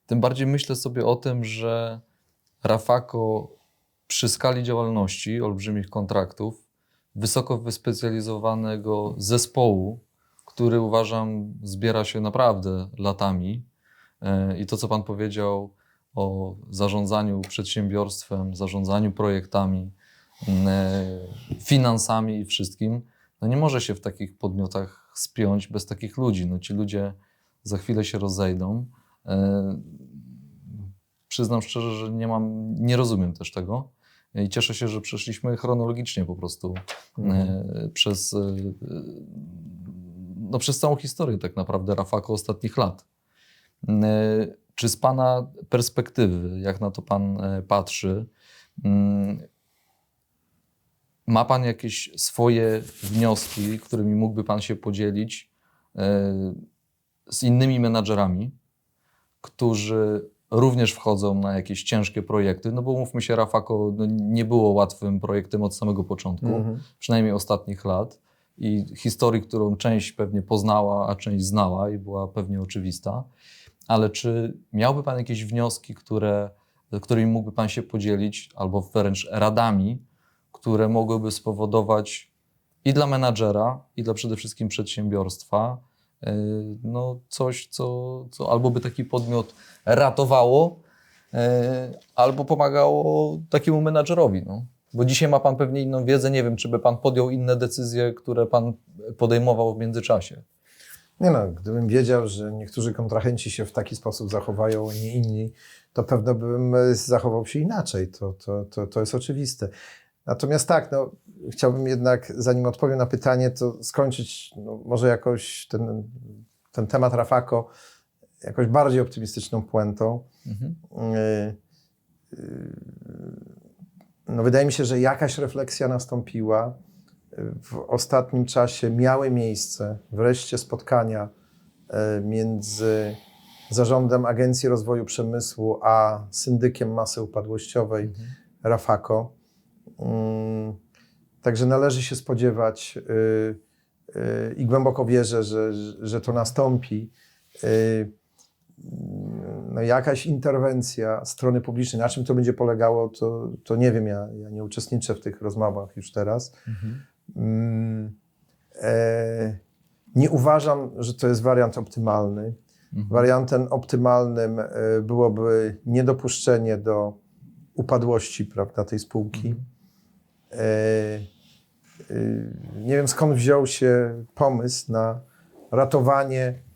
Tym bardziej myślę sobie o tym, że Rafako przy skali działalności, olbrzymich kontraktów, wysoko wyspecjalizowanego zespołu, który uważam zbiera się naprawdę latami i to, co Pan powiedział o zarządzaniu przedsiębiorstwem, zarządzaniu projektami, finansami i wszystkim, no nie może się w takich podmiotach spiąć bez takich ludzi. No ci ludzie za chwilę się rozejdą. Przyznam szczerze, że nie rozumiem też tego i cieszę się, że przeszliśmy chronologicznie po prostu przez całą historię tak naprawdę Rafako ostatnich lat. Czy z Pana perspektywy, jak na to Pan patrzy, ma Pan jakieś swoje wnioski, którymi mógłby Pan się podzielić z innymi menadżerami, którzy również wchodzą na jakieś ciężkie projekty? No bo umówmy się, Rafako nie było łatwym projektem od samego początku, przynajmniej ostatnich lat. I historii, którą część pewnie poznała, a część znała i była pewnie oczywista. Ale czy miałby Pan jakieś wnioski, którymi mógłby Pan się podzielić, albo wręcz radami, które mogłyby spowodować i dla menadżera, i dla przede wszystkim przedsiębiorstwa no coś, co albo by taki podmiot ratowało, albo pomagało takiemu menadżerowi. No. Bo dzisiaj ma Pan pewnie inną wiedzę, nie wiem, czy by Pan podjął inne decyzje, które Pan podejmował w międzyczasie. Nie no, gdybym wiedział, że niektórzy kontrahenci się w taki sposób zachowają, a nie inni, to pewno bym zachował się inaczej. To jest oczywiste. Natomiast tak, no, chciałbym jednak, zanim odpowiem na pytanie, to skończyć może jakoś ten temat Rafako jakoś bardziej optymistyczną puentą. No, wydaje mi się, że jakaś refleksja nastąpiła. W ostatnim czasie miały miejsce wreszcie spotkania między zarządem Agencji Rozwoju Przemysłu a syndykiem masy upadłościowej Rafako. Także należy się spodziewać i głęboko wierzę, że to nastąpi. No jakaś interwencja strony publicznej, na czym to będzie polegało, to nie wiem, ja nie uczestniczę w tych rozmowach już teraz. Nie uważam, że to jest wariant optymalny. Wariantem optymalnym byłoby niedopuszczenie do upadłości, prawda, tej spółki. Nie wiem, skąd wziął się pomysł na ratowanie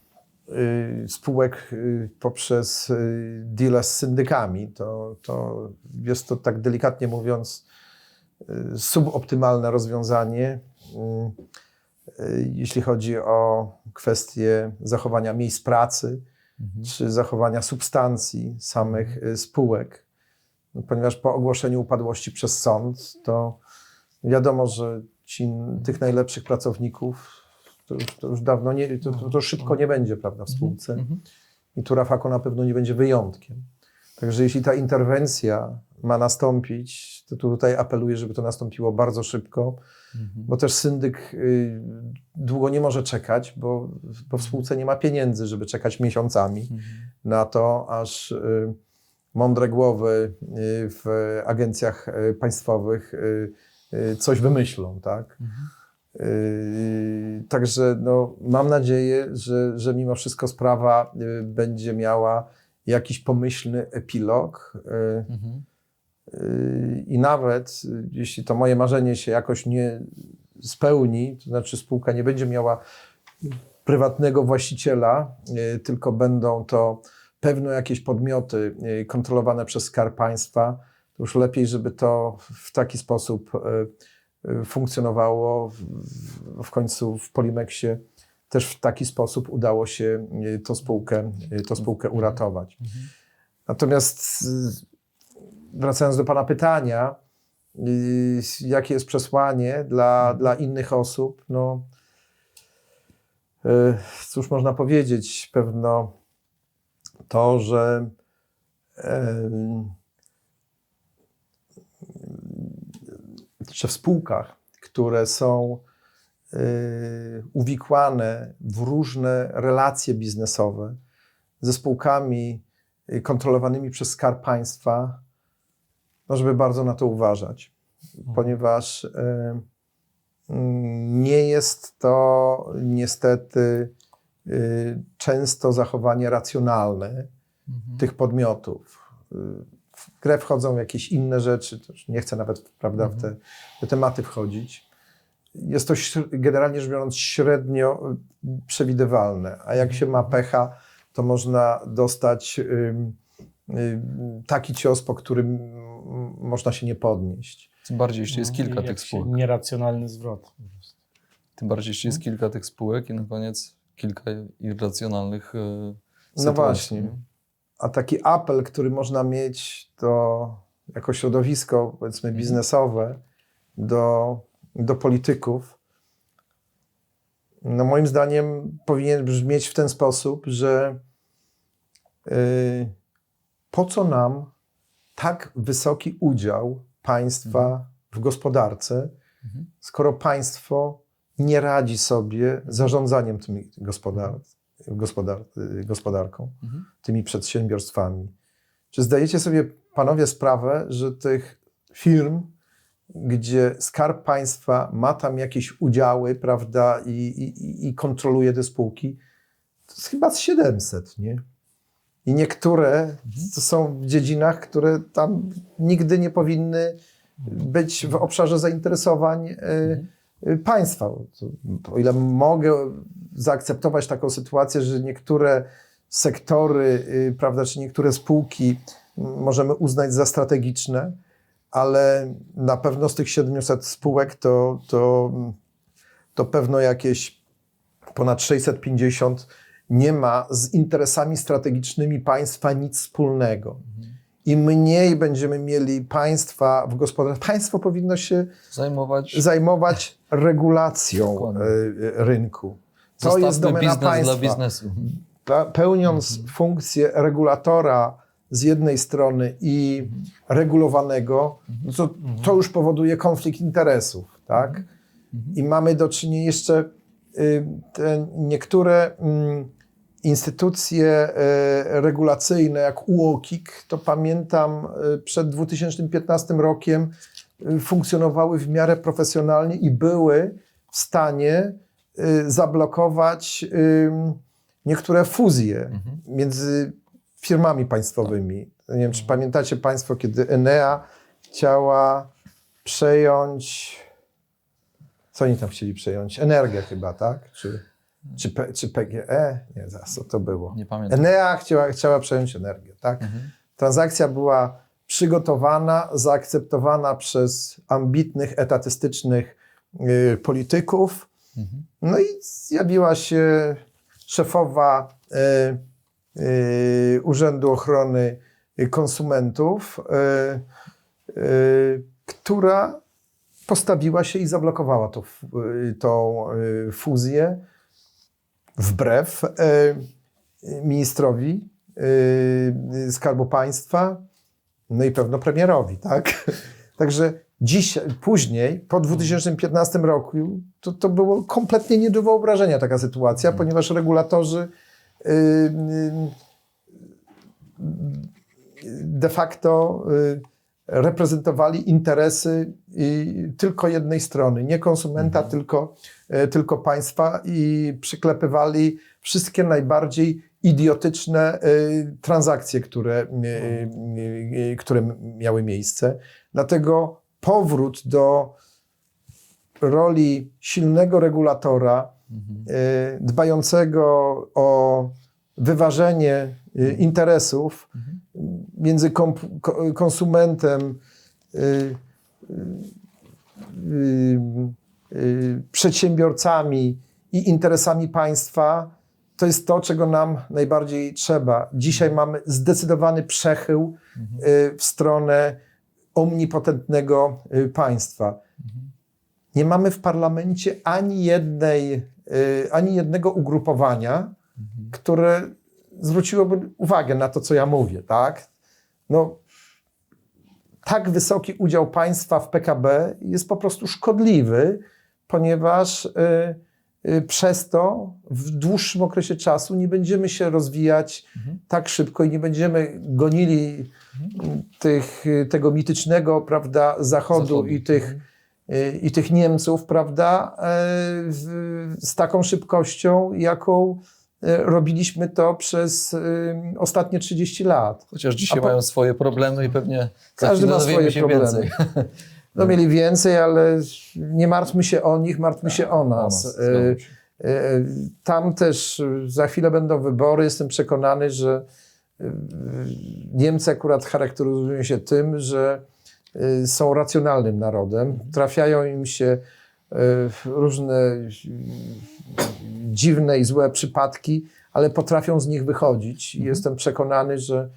spółek poprzez deale z syndykami. To jest to, tak delikatnie mówiąc, suboptymalne rozwiązanie, jeśli chodzi o kwestię zachowania miejsc pracy czy zachowania substancji samych spółek. Ponieważ po ogłoszeniu upadłości przez sąd, to wiadomo, że tych najlepszych pracowników to już dawno nie, to szybko nie będzie, prawda, w spółce. I tu Rafako na pewno nie będzie wyjątkiem. Także jeśli ta interwencja ma nastąpić, to tutaj apeluję, żeby to nastąpiło bardzo szybko, bo też syndyk długo nie może czekać, bo w spółce nie ma pieniędzy, żeby czekać miesiącami na to, aż mądre głowy w agencjach państwowych coś wymyślą, tak? Także no, mam nadzieję, że mimo wszystko sprawa będzie miała jakiś pomyślny epilog i nawet jeśli to moje marzenie się jakoś nie spełni, to znaczy spółka nie będzie miała prywatnego właściciela, tylko będą to pewno jakieś podmioty kontrolowane przez Skarb Państwa, to już lepiej, żeby to w taki sposób funkcjonowało. W końcu w Polimexie też w taki sposób udało się tą spółkę uratować. Natomiast wracając do pana pytania, jakie jest przesłanie dla innych osób, no cóż można powiedzieć, pewno to, że w spółkach, które są uwikłane w różne relacje biznesowe ze spółkami kontrolowanymi przez Skarb Państwa, no żeby bardzo na to uważać, ponieważ nie jest to niestety często zachowanie racjonalne tych podmiotów. W grę wchodzą jakieś inne rzeczy, to już nie chcę nawet, prawda, w te tematy wchodzić. Jest to generalnie rzecz biorąc średnio przewidywalne, a jak się ma pecha, to można dostać taki cios, po którym można się nie podnieść. Tym bardziej, jeśli jest kilka tych spółek. Nieracjonalny zwrot. Tym bardziej, jeśli jest kilka tych spółek i na koniec kilka irracjonalnych sytuacji. No właśnie. A taki apel, który można mieć jako środowisko, powiedzmy, biznesowe do polityków, no moim zdaniem powinien brzmieć w ten sposób, że po co nam tak wysoki udział państwa w gospodarce, skoro państwo nie radzi sobie z zarządzaniem tymi gospodarką, tymi przedsiębiorstwami. Czy zdajecie sobie panowie sprawę, że tych firm, gdzie Skarb Państwa ma tam jakieś udziały, prawda, i kontroluje te spółki, to jest chyba z 700, nie? I niektóre to są w dziedzinach, które tam nigdy nie powinny być w obszarze zainteresowań państwa. O ile mogę zaakceptować taką sytuację, że niektóre sektory, prawda, czy niektóre spółki możemy uznać za strategiczne, ale na pewno z tych 700 spółek to pewno jakieś ponad 650 nie ma z interesami strategicznymi państwa nic wspólnego. Im mniej będziemy mieli państwa w gospodarce, państwo powinno się zajmować regulacją rynku. To jest domena biznes państwa. dla biznesu. Pełniąc funkcję regulatora z jednej strony i regulowanego, to już powoduje konflikt interesów, tak? I mamy do czynienia jeszcze niektóre instytucje regulacyjne, jak UOKiK, to pamiętam przed 2015 rokiem funkcjonowały w miarę profesjonalnie i były w stanie zablokować niektóre fuzje między firmami państwowymi. Nie wiem, czy pamiętacie państwo, kiedy Enea chciała przejąć... Co oni tam chcieli przejąć? Energię chyba, tak? Czy PGE? Nie, zaraz, co to było? Nie pamiętam. Enea chciała przejąć energię, tak? Transakcja była przygotowana, zaakceptowana przez ambitnych, etatystycznych polityków. No i zjawiła się szefowa Urzędu Ochrony Konsumentów, która postawiła się i zablokowała tą fuzję wbrew ministrowi Skarbu Państwa, no i pewno premierowi, tak? Także później, po 2015 roku, to było kompletnie nie do wyobrażenia taka sytuacja, ponieważ regulatorzy de facto reprezentowali interesy tylko jednej strony, nie konsumenta, tylko państwa i przyklepywali wszystkie najbardziej idiotyczne transakcje, które miały miejsce. Dlatego powrót do roli silnego regulatora, dbającego o wyważenie interesów między konsumentem, przedsiębiorcami i interesami państwa, to jest to, czego nam najbardziej trzeba. Dzisiaj mamy zdecydowany przechył w stronę omnipotentnego państwa. Nie mamy w parlamencie ani jednego ugrupowania, które zwróciłoby uwagę na to, co ja mówię, tak? No, tak wysoki udział państwa w PKB jest po prostu szkodliwy, ponieważ przez to w dłuższym okresie czasu nie będziemy się rozwijać tak szybko i nie będziemy gonili tego mitycznego, prawda, Zachodu. I tych Niemców, prawda, z taką szybkością, jaką robiliśmy to przez ostatnie 30 lat. Chociaż dzisiaj mają swoje problemy i pewnie Każdy ma swoje się problemy. więcej. No mieli więcej, ale nie martwmy się o nich, martwmy się o nas. Tam też za chwilę będą wybory. Jestem przekonany, że Niemcy akurat charakteryzują się tym, że są racjonalnym narodem. Trafiają im się różne dziwne i złe przypadki, ale potrafią z nich wychodzić. I jestem przekonany, że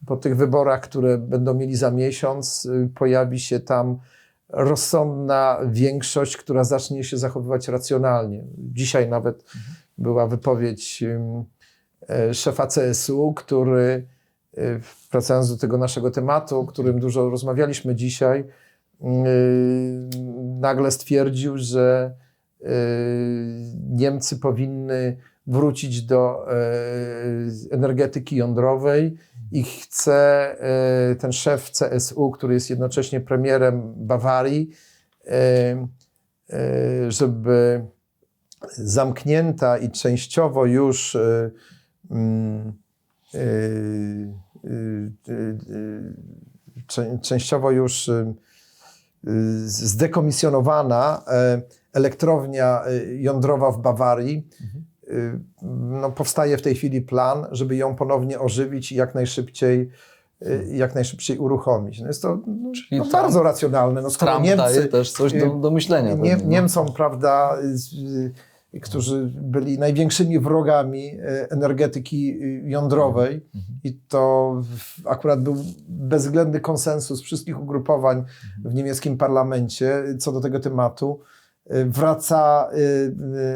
po tych wyborach, które będą mieli za miesiąc, pojawi się tam rozsądna większość, która zacznie się zachowywać racjonalnie. Dzisiaj nawet była wypowiedź szefa CSU, który, wracając do tego naszego tematu, o którym dużo rozmawialiśmy dzisiaj, nagle stwierdził, że Niemcy powinny wrócić do energetyki jądrowej i chce ten szef CSU, który jest jednocześnie premierem Bawarii, żeby zamknięta i częściowo już zdekomisjonowana elektrownia jądrowa w Bawarii. No, powstaje w tej chwili plan, żeby ją ponownie ożywić i jak najszybciej uruchomić. No jest to bardzo racjonalne. No, skoro Trump daje też coś do myślenia. Niemcom, prawda, którzy byli największymi wrogami energetyki jądrowej i to akurat był bezwzględny konsensus wszystkich ugrupowań w niemieckim parlamencie co do tego tematu, wraca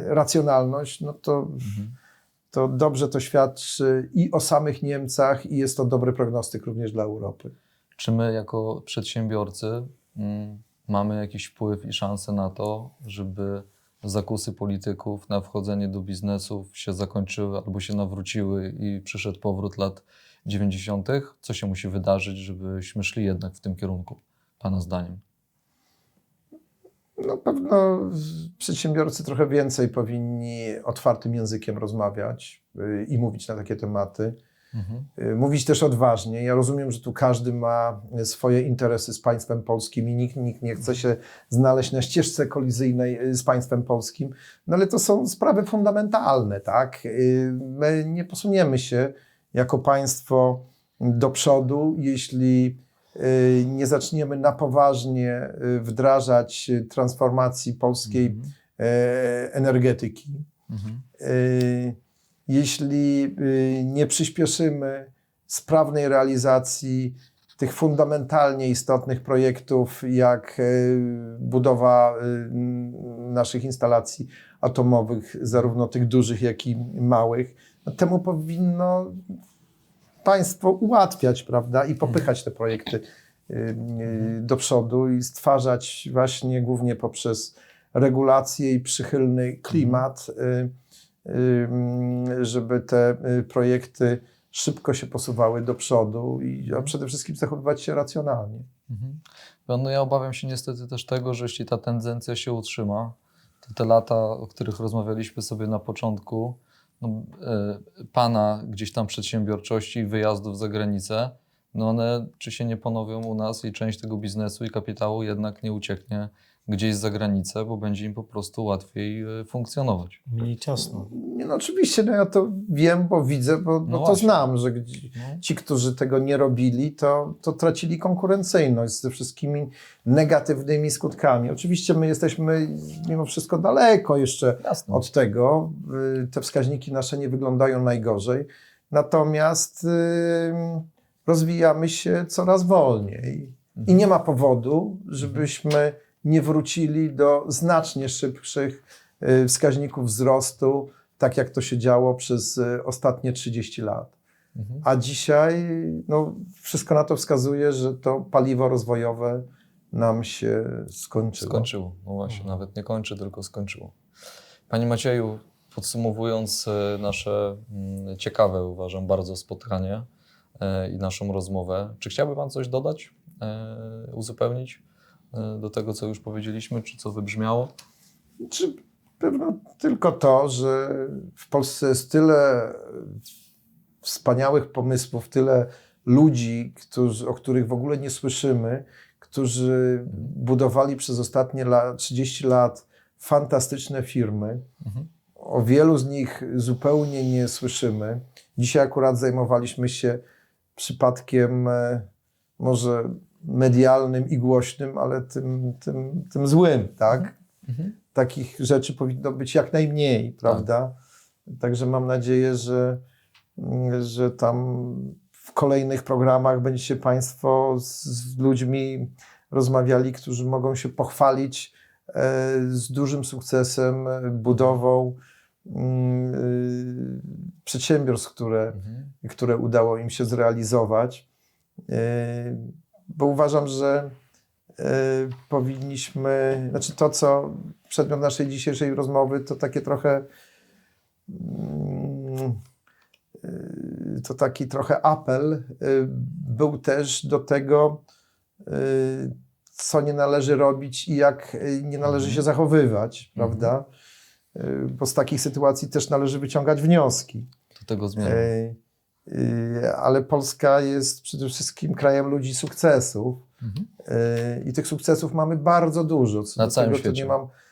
racjonalność, no to dobrze to świadczy i o samych Niemcach i jest to dobry prognostyk również dla Europy. Czy my jako przedsiębiorcy mamy jakiś wpływ i szansę na to, żeby zakusy polityków na wchodzenie do biznesów się zakończyły albo się nawróciły i przyszedł powrót lat 90. Co się musi wydarzyć, żebyśmy szli jednak w tym kierunku, Pana zdaniem? No pewno przedsiębiorcy trochę więcej powinni otwartym językiem rozmawiać i mówić na takie tematy. Mówić też odważnie. Ja rozumiem, że tu każdy ma swoje interesy z państwem polskim i nikt nie chce się znaleźć na ścieżce kolizyjnej z państwem polskim, no ale to są sprawy fundamentalne, tak? My nie posuniemy się jako państwo do przodu, jeśli nie zaczniemy na poważnie wdrażać transformacji polskiej energetyki. Jeśli nie przyspieszymy sprawnej realizacji tych fundamentalnie istotnych projektów, jak budowa naszych instalacji atomowych, zarówno tych dużych, jak i małych, no temu powinno państwo ułatwiać, prawda, i popychać te projekty do przodu i stwarzać właśnie głównie poprzez regulacje i przychylny klimat, żeby te projekty szybko się posuwały do przodu a przede wszystkim zachowywać się racjonalnie. No ja obawiam się niestety też tego, że jeśli ta tendencja się utrzyma, to te lata, o których rozmawialiśmy sobie na początku, Pana gdzieś tam przedsiębiorczości i wyjazdów za granicę, no one czy się nie ponowią u nas i część tego biznesu i kapitału jednak nie ucieknie gdzieś za granicę, bo będzie im po prostu łatwiej funkcjonować. Mniej ciasno. Nie, no oczywiście, no ja to wiem, bo widzę, bo No to właśnie. znam, że No. ci, którzy tego nie robili, to tracili konkurencyjność ze wszystkimi negatywnymi skutkami. Oczywiście my jesteśmy mimo wszystko daleko jeszcze Jasne. od tego. Te wskaźniki nasze nie wyglądają najgorzej. Natomiast rozwijamy się coraz wolniej. I nie ma powodu, żebyśmy nie wrócili do znacznie szybszych wskaźników wzrostu, tak jak to się działo przez ostatnie 30 lat. Mhm. A dzisiaj no, wszystko na to wskazuje, że to paliwo rozwojowe nam się skończyło. Skończyło. No właśnie, nawet nie kończy, tylko skończyło. Panie Macieju, podsumowując nasze ciekawe, uważam, bardzo spotkanie i naszą rozmowę, czy chciałby Pan coś dodać, uzupełnić do tego, co już powiedzieliśmy, czy co wybrzmiało? Czy pewno tylko to, że w Polsce jest tyle wspaniałych pomysłów, tyle ludzi, o których w ogóle nie słyszymy, którzy budowali przez ostatnie 30 lat fantastyczne firmy. Mhm. O wielu z nich zupełnie nie słyszymy. Dzisiaj akurat zajmowaliśmy się przypadkiem może medialnym i głośnym, ale tym złym, tak? Mhm. Takich rzeczy powinno być jak najmniej, prawda? Także mam nadzieję, że tam w kolejnych programach będziecie Państwo z ludźmi rozmawiali, którzy mogą się pochwalić z dużym sukcesem, budową przedsiębiorstw, które udało im się zrealizować. Bo uważam, że powinniśmy, znaczy to, co przedmiot naszej dzisiejszej rozmowy, to takie trochę to taki trochę apel był też do tego, co nie należy robić i jak nie należy się zachowywać, prawda? Bo z takich sytuacji też należy wyciągać wnioski. Do tego zmierzam. Ale Polska jest przede wszystkim krajem ludzi sukcesów. I tych sukcesów mamy bardzo dużo. Co Na do całym tego, to świecie.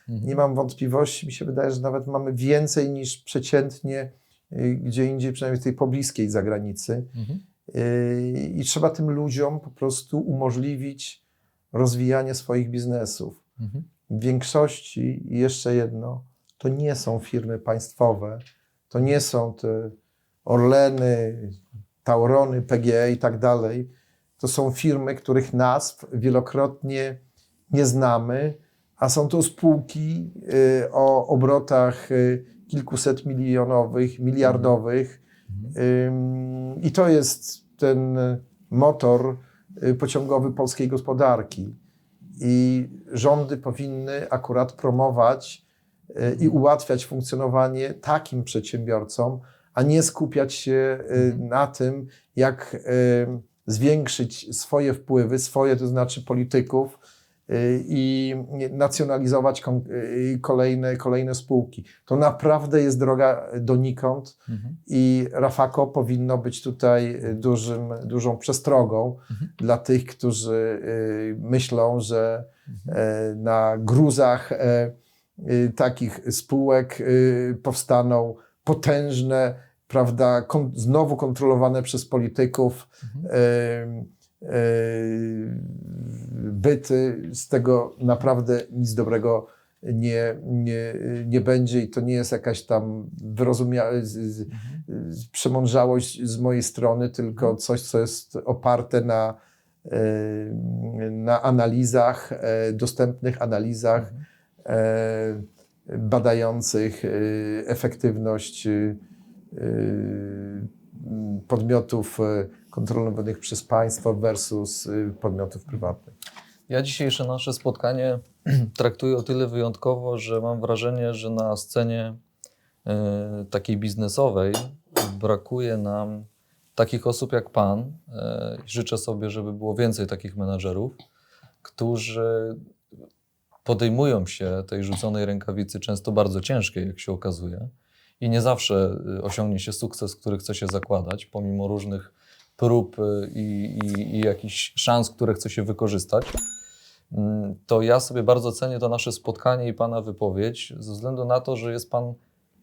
nie mam wątpliwości. Mi się wydaje, że nawet mamy więcej niż przeciętnie gdzie indziej, przynajmniej w tej pobliskiej zagranicy. I trzeba tym ludziom po prostu umożliwić rozwijanie swoich biznesów. W większości, i jeszcze jedno, to nie są firmy państwowe, to nie są te Orleny, Taurony, PGE i tak dalej. To są firmy, których nazw wielokrotnie nie znamy, a są to spółki o obrotach kilkuset milionowych, miliardowych. I to jest ten motor pociągowy polskiej gospodarki. I rządy powinny akurat promować i ułatwiać funkcjonowanie takim przedsiębiorcom, a nie skupiać się na tym, jak zwiększyć swoje wpływy, to znaczy polityków, i nacjonalizować kolejne spółki. To naprawdę jest droga donikąd i Rafako powinno być tutaj dużą przestrogą dla tych, którzy myślą, że na gruzach takich spółek powstaną potężne, prawda, znowu kontrolowane przez polityków byty. Z tego naprawdę nic dobrego nie będzie i to nie jest jakaś tam przemądrzałość z mojej strony, tylko coś, co jest oparte na analizach, dostępnych analizach badających efektywność podmiotów kontrolowanych przez państwo versus podmiotów prywatnych. Ja dzisiejsze nasze spotkanie traktuję o tyle wyjątkowo, że mam wrażenie, że na scenie takiej biznesowej brakuje nam takich osób jak Pan. Życzę sobie, żeby było więcej takich menadżerów, którzy podejmują się tej rzuconej rękawicy, często bardzo ciężkiej, jak się okazuje, i nie zawsze osiągnie się sukces, który chce się zakładać, pomimo różnych prób i jakichś szans, które chce się wykorzystać. to ja sobie bardzo cenię to nasze spotkanie i Pana wypowiedź, ze względu na to, że jest Pan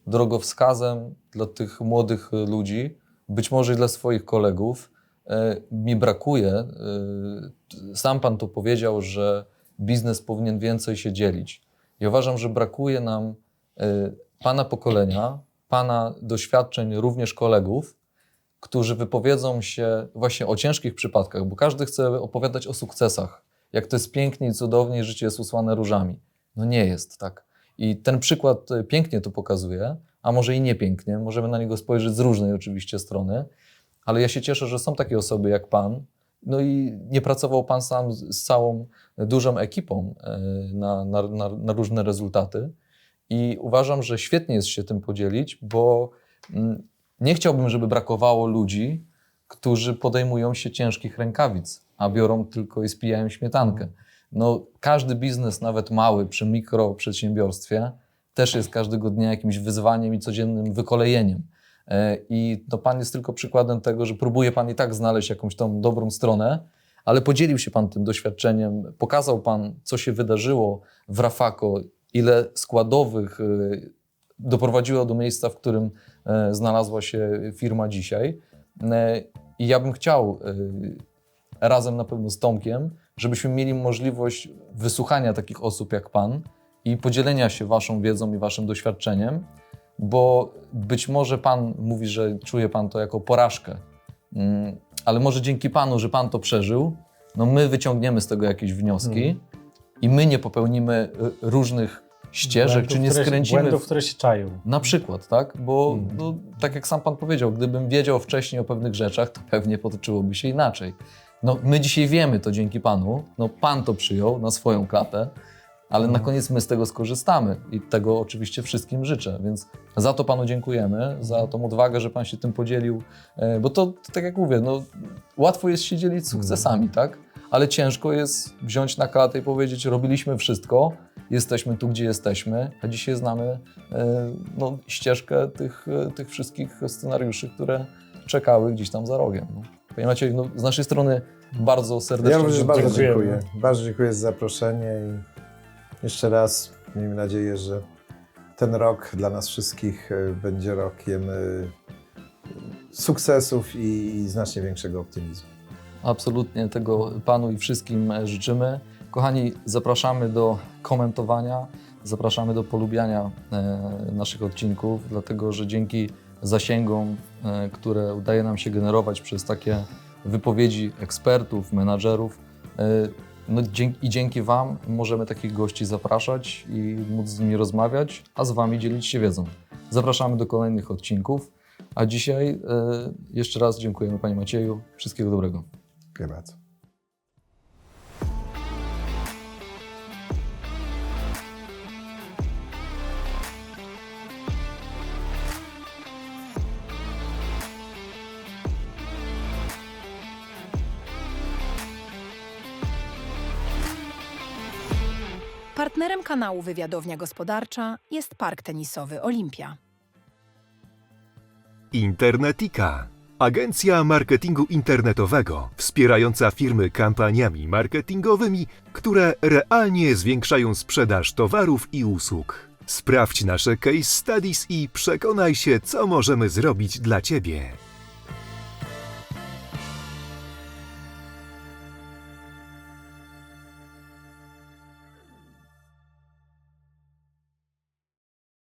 drogowskazem dla tych młodych ludzi, być może i dla swoich kolegów. Mi brakuje, sam Pan to powiedział, że biznes powinien więcej się dzielić. Ja uważam, że brakuje nam Pana pokolenia, Pana doświadczeń, również kolegów, którzy wypowiedzą się właśnie o ciężkich przypadkach, bo każdy chce opowiadać o sukcesach, jak to jest pięknie i cudownie, życie jest usłane różami. No nie jest tak. I ten przykład pięknie to pokazuje, a może i nie pięknie, możemy na niego spojrzeć z różnej oczywiście strony, ale ja się cieszę, że są takie osoby jak Pan, no i nie pracował Pan sam z całą dużą ekipą na różne rezultaty i uważam, że świetnie jest się tym podzielić, bo nie chciałbym, żeby brakowało ludzi, którzy podejmują się ciężkich rękawic, a biorą tylko i spijają śmietankę. No, każdy biznes, nawet mały, przy mikroprzedsiębiorstwie, też jest każdego dnia jakimś wyzwaniem i codziennym wykolejeniem. I to Pan jest tylko przykładem tego, że próbuje Pan i tak znaleźć jakąś tą dobrą stronę, ale podzielił się Pan tym doświadczeniem, pokazał Pan, co się wydarzyło w Rafako, ile składowych doprowadziło do miejsca, w którym znalazła się firma dzisiaj. I ja bym chciał razem na pewno z Tomkiem, żebyśmy mieli możliwość wysłuchania takich osób jak Pan i podzielenia się Waszą wiedzą i Waszym doświadczeniem, bo być może Pan mówi, że czuje Pan to jako porażkę, ale może dzięki Panu, że Pan to przeżył, no my wyciągniemy z tego jakieś wnioski i my nie popełnimy różnych ścieżek, czy nie skręcimy... Błędów, które się czają. Na przykład, tak? Bo no, tak jak sam Pan powiedział, gdybym wiedział wcześniej o pewnych rzeczach, to pewnie potoczyłoby się inaczej. No, my dzisiaj wiemy to dzięki Panu, no Pan to przyjął na swoją klatę, ale na koniec my z tego skorzystamy i tego oczywiście wszystkim życzę, więc za to Panu dziękujemy, za tą odwagę, że Pan się tym podzielił, bo to tak jak mówię, no, łatwo jest się dzielić sukcesami, tak? Ale ciężko jest wziąć na klatę i powiedzieć, robiliśmy wszystko, jesteśmy tu, gdzie jesteśmy, a dzisiaj znamy no, ścieżkę tych wszystkich scenariuszy, które czekały gdzieś tam za rogiem. No. Panie Macieju, no, z naszej strony bardzo serdecznie Ja również bardzo dziękujemy. dziękuję. Bardzo dziękuję za zaproszenie i jeszcze raz miejmy nadzieję, że ten rok dla nas wszystkich będzie rokiem sukcesów i znacznie większego optymizmu. Absolutnie tego Panu i wszystkim życzymy. Kochani, zapraszamy do komentowania, zapraszamy do polubiania naszych odcinków, dlatego że dzięki zasięgom, które udaje nam się generować przez takie wypowiedzi ekspertów, menadżerów, no dzięki Wam możemy takich gości zapraszać i móc z nimi rozmawiać, a z Wami dzielić się wiedzą. Zapraszamy do kolejnych odcinków, a dzisiaj jeszcze raz dziękujemy Panie Macieju. Wszystkiego dobrego. Dziękuję bardzo. Partnerem kanału Wywiadownia Gospodarcza jest Park Tenisowy Olimpia. Internetika. Agencja marketingu internetowego wspierająca firmy kampaniami marketingowymi, które realnie zwiększają sprzedaż towarów i usług. Sprawdź nasze case studies i przekonaj się, co możemy zrobić dla Ciebie.